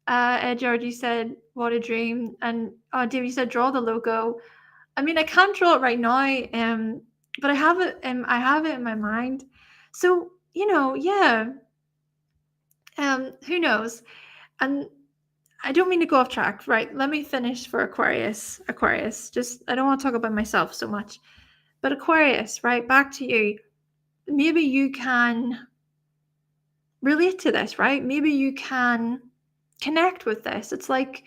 Georgie said, "What a dream." And David said, "Draw the logo." I mean, I can't draw it right now, but I have it. I have it in my mind. So yeah. Who knows? And I don't mean to go off track, right? Let me finish for Aquarius. Just, I don't want to talk about myself so much. But Aquarius, right? Back to you. Maybe you can relate to this, right? Maybe you can connect with this. It's like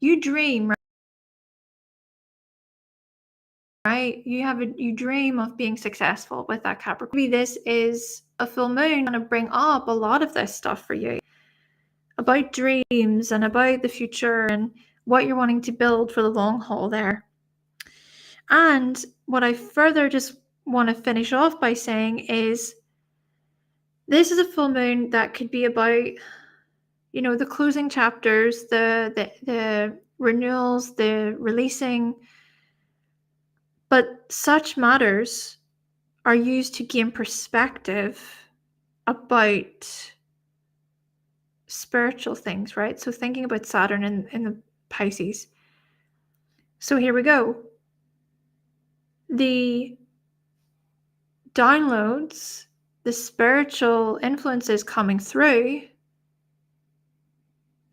you dream, right? You dream of being successful with that Capricorn. Maybe this is a full moon going to bring up a lot of this stuff for you, about dreams and about the future and what you're wanting to build for the long haul there. And what I further just want to finish off by saying is, this is a full moon that could be about, the closing chapters, the renewals, the releasing. But such matters are used to gain perspective about spiritual things, right? So thinking about Saturn in the Pisces. So here we go. The downloads, the spiritual influences coming through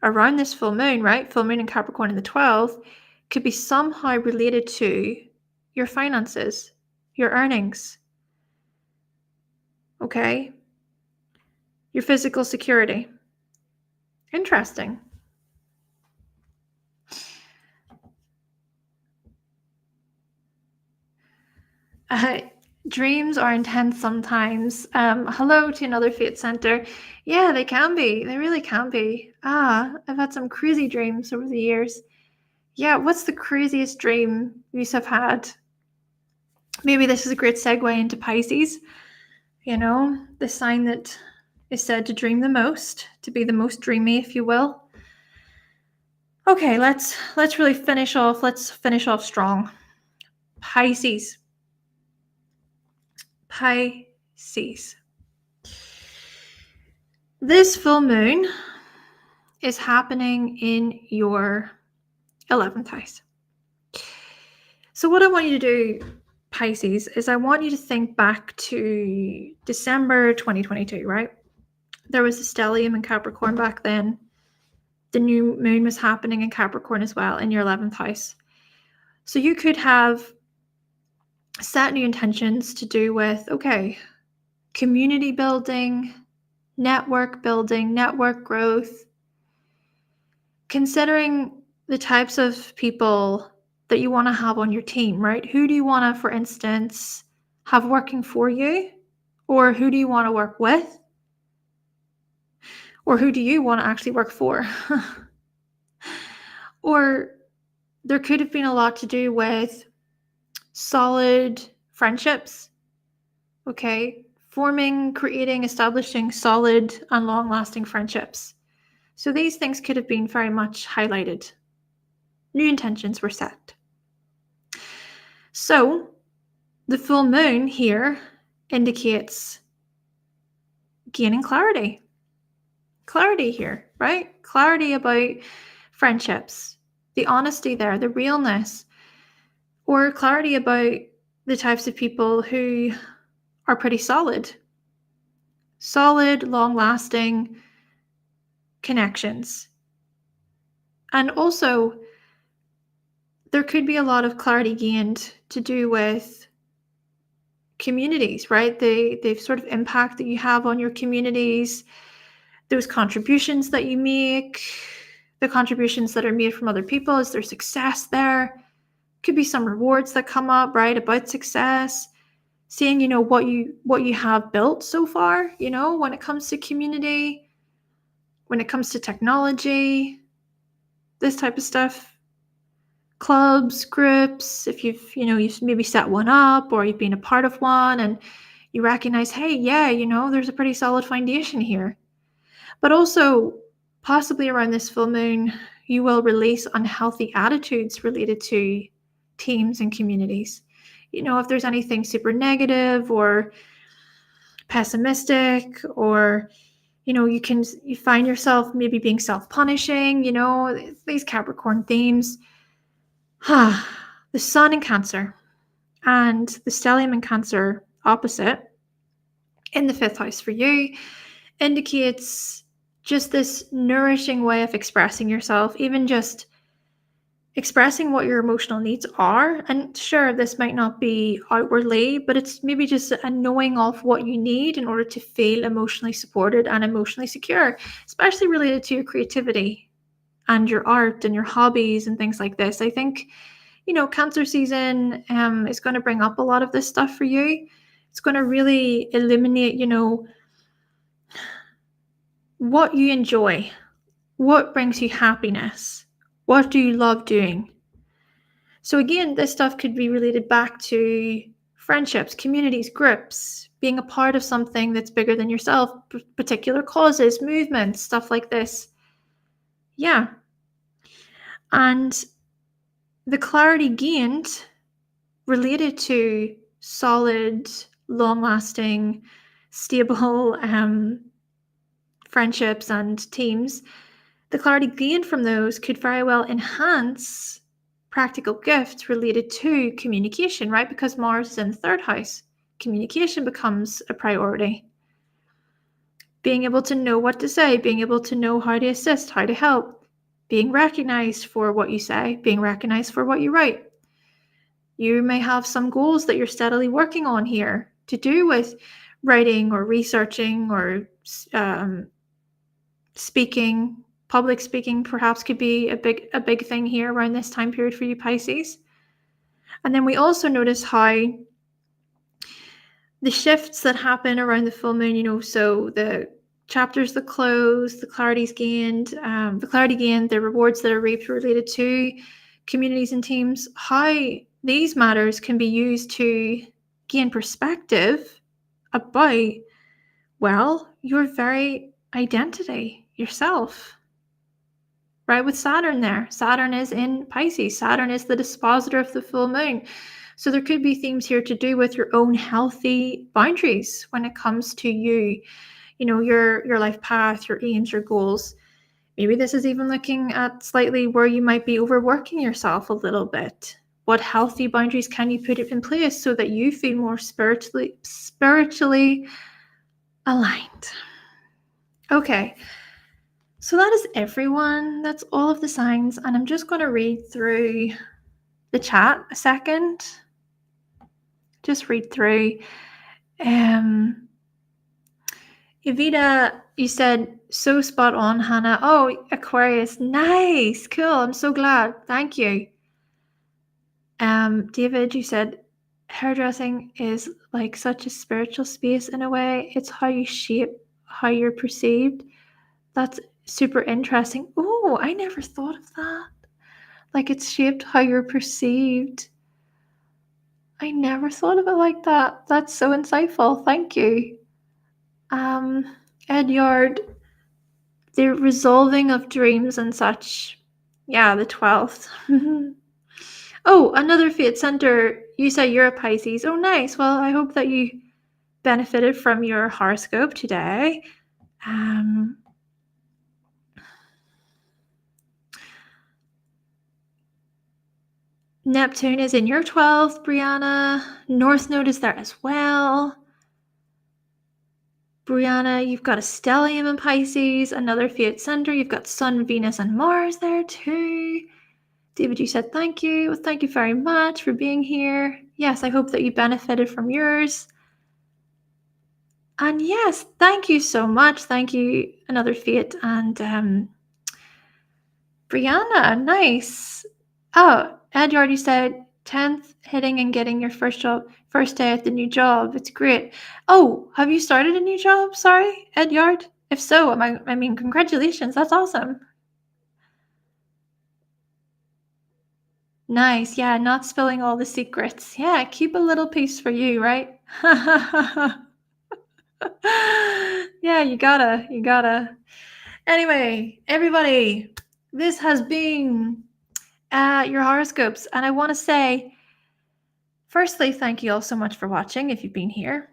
around this full moon, right? Full moon in Capricorn in the 12th could be somehow related to your finances, your earnings, okay? Your physical security. Interesting. Dreams are intense sometimes. Hello to another Fate Center. Yeah, they can be. They really can be. I've had some crazy dreams over the years. Yeah, what's the craziest dream you have had? Maybe this is a great segue into Pisces. You know, the sign that is said to dream the most, to be the most dreamy, if you will. Okay, let's really finish off. Let's finish off strong. Pisces. This full moon is happening in your 11th house. So what I want you to do, Pisces, is I want you to think back to December 2022, right? There was a stellium in Capricorn back then. The new moon was happening in Capricorn as well in your 11th house. So you could have set new intentions to do with, okay, community building, network building, network growth, considering the types of people that you want to have on your team, right? Who do you want to, for instance, have working for you? Or who do you want to work with? Or who do you want to actually work for? Or there could have been a lot to do with solid friendships, okay? Forming, creating, establishing solid and long-lasting friendships. So these things could have been very much highlighted. New intentions were set. So the full moon here indicates gaining clarity. Clarity here, right? Clarity about friendships, the honesty there, the realness, or clarity about the types of people who are pretty solid, long-lasting connections. And also, there could be a lot of clarity gained to do with communities, right? The sort of impact that you have on your communities, those contributions that you make, the contributions that are made from other people. Is there success there? Could be some rewards that come up, right, about success. Seeing, what you have built so far, when it comes to community, when it comes to technology, this type of stuff. Clubs, groups, if you've maybe set one up or you've been a part of one and you recognize, hey, yeah, there's a pretty solid foundation here. But also, possibly around this full moon, you will release unhealthy attitudes related to teams and communities. If there's anything super negative or pessimistic, or you find yourself maybe being self-punishing, these Capricorn themes. The sun in Cancer and the stellium in Cancer opposite in the 5th house for you indicates just this nourishing way of expressing yourself, even just expressing what your emotional needs are. And sure, this might not be outwardly, but it's maybe just a knowing of what you need in order to feel emotionally supported and emotionally secure, especially related to your creativity and your art and your hobbies and things like this. I think, Cancer season is going to bring up a lot of this stuff for you. It's going to really illuminate, what you enjoy, what brings you happiness, what do you love doing. So again, this stuff could be related back to friendships, communities, groups, being a part of something that's bigger than yourself, particular causes, movements, stuff like this. Yeah. And the clarity gained related to solid, long-lasting, stable friendships and teams, the clarity gained from those could very well enhance practical gifts related to communication, right? Because Mars is in the 3rd house. Communication becomes a priority. being able to know what to say, being able to know how to assist, how to help, being recognized for what you say, being recognized for what you write. You may have some goals that you're steadily working on here to do with writing or researching or speaking. Public speaking perhaps could be a big thing here around this time period for you Pisces. And then we also notice how the shifts that happen around the full moon, so the chapters that close, the clarity's gained, the rewards that are reaped related to communities and teams, how these matters can be used to gain perspective about, well, your very identity, yourself. Right, with Saturn there. Saturn is in Pisces. Saturn is the dispositor of the full moon. So there could be themes here to do with your own healthy boundaries when it comes to you, your life path, your aims, your goals. Maybe this is even looking at slightly where you might be overworking yourself a little bit. What healthy boundaries can you put in place so that you feel more spiritually aligned? Okay. So that is everyone. That's all of the signs. And I'm just going to read through the chat a second. Just read through. Evita, you said, so spot on, Hannah. Oh, Aquarius. Nice. Cool. I'm so glad. Thank you. David, you said, hairdressing is like such a spiritual space in a way. It's how you shape how you're perceived. That's super interesting. Oh, I never thought of that. Like it's shaped how you're perceived. I never thought of it like that. That's so insightful. Thank you. Edyard, the resolving of dreams and such. Yeah, the 12th. Oh, another Fate Center. You say you're a Pisces. Oh, nice. Well, I hope that you benefited from your horoscope today. Neptune is in your 12th, Brianna. North Node is there as well. Brianna, you've got a stellium in Pisces, another Fate Center. You've got Sun, Venus, and Mars there too. David, you said thank you. Well, thank you very much for being here. Yes, I hope that you benefited from yours. And yes, thank you so much. Thank you, another Fate. And Brianna, nice. Oh, Edyard, you said 10th, hitting and getting your first day at the new job. It's great. Oh, have you started a new job? Sorry, Edyard? If so, I mean, congratulations. That's awesome. Nice. Yeah, not spilling all the secrets. Yeah, keep a little piece for you, right? Yeah, you gotta. Anyway, everybody, this has been your horoscopes. And I want to say, firstly, thank you all so much for watching if you've been here.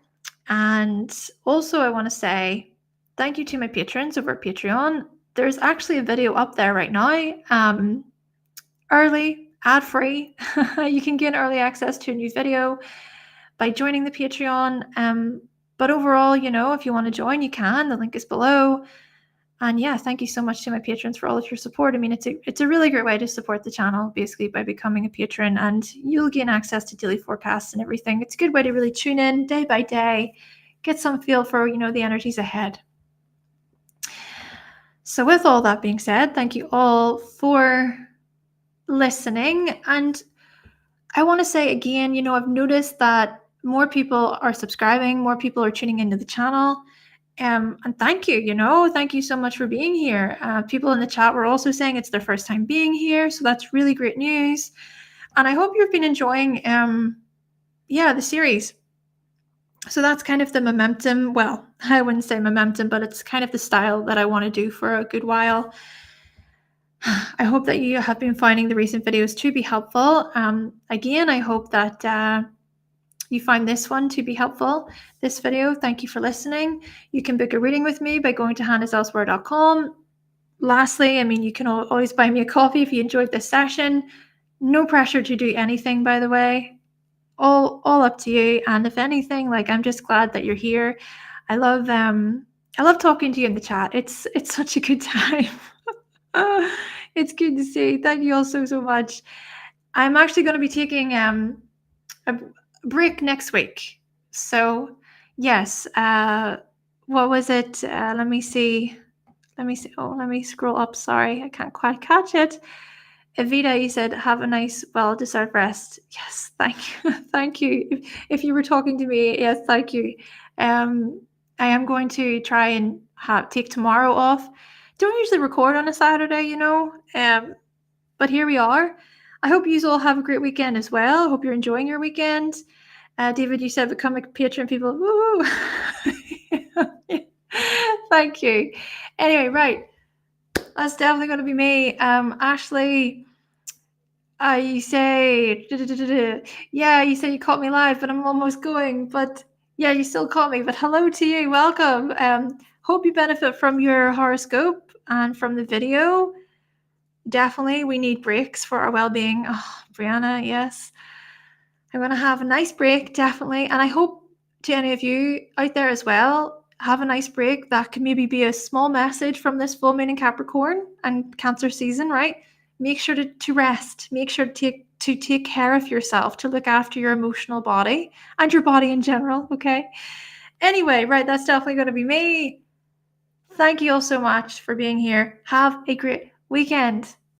And also, I want to say thank you to my patrons over at Patreon. There's actually a video up there right now, early, ad-free. You can get early access to a new video by joining the Patreon. But overall, if you want to join, you can. The link is below. And yeah, thank you so much to my patrons for all of your support. I mean, it's a really great way to support the channel, basically, by becoming a patron, and you'll gain access to daily forecasts and everything. It's a good way to really tune in day by day, get some feel for, the energies ahead. So with all that being said, thank you all for listening. And I want to say again, I've noticed that more people are subscribing, more people are tuning into the channel. And thank you, thank you so much for being here. People in the chat were also saying it's their first time being here. So that's really great news. And I hope you've been enjoying, the series. So that's kind of the momentum. Well, I wouldn't say momentum, but it's kind of the style that I want to do for a good while. I hope that you have been finding the recent videos to be helpful. Again, I hope that you find this one to be helpful, this video. Thank you for listening. You can book a reading with me by going to hannahselsewhere.com. Lastly, you can always buy me a coffee if you enjoyed this session. No pressure to do anything, by the way. All up to you. And if anything, I'm just glad that you're here. I love I love talking to you in the chat. It's such a good time. It's good to see. Thank you all so much. I'm actually going to be taking a break next week. So yes, what was it? Let me see. Oh, let me scroll up. Sorry, I can't quite catch it. Evita, you said, have a nice, well-deserved rest. Yes, thank you. Thank you. If you were talking to me, yes, thank you. I am going to try and take tomorrow off. Don't usually record on a Saturday, but here we are. I hope you all have a great weekend as well. I hope you're enjoying your weekend. David, you said become a patron, people. Woo! Thank you. Anyway, right. That's definitely going to be me. Ashley, you say, yeah, you say you caught me live, but I'm almost going. But yeah, you still caught me. But hello to you. Welcome. Hope you benefit from your horoscope and from the video. Definitely, we need breaks for our well-being. Oh, Brianna, yes. I'm going to have a nice break, definitely. And I hope to any of you out there as well, have a nice break. That can maybe be a small message from this full moon in Capricorn and Cancer season, right? Make sure to rest. Make sure to take care of yourself, to look after your emotional body and your body in general, okay? Anyway, right, that's definitely going to be me. Thank you all so much for being here. Have a great weekend.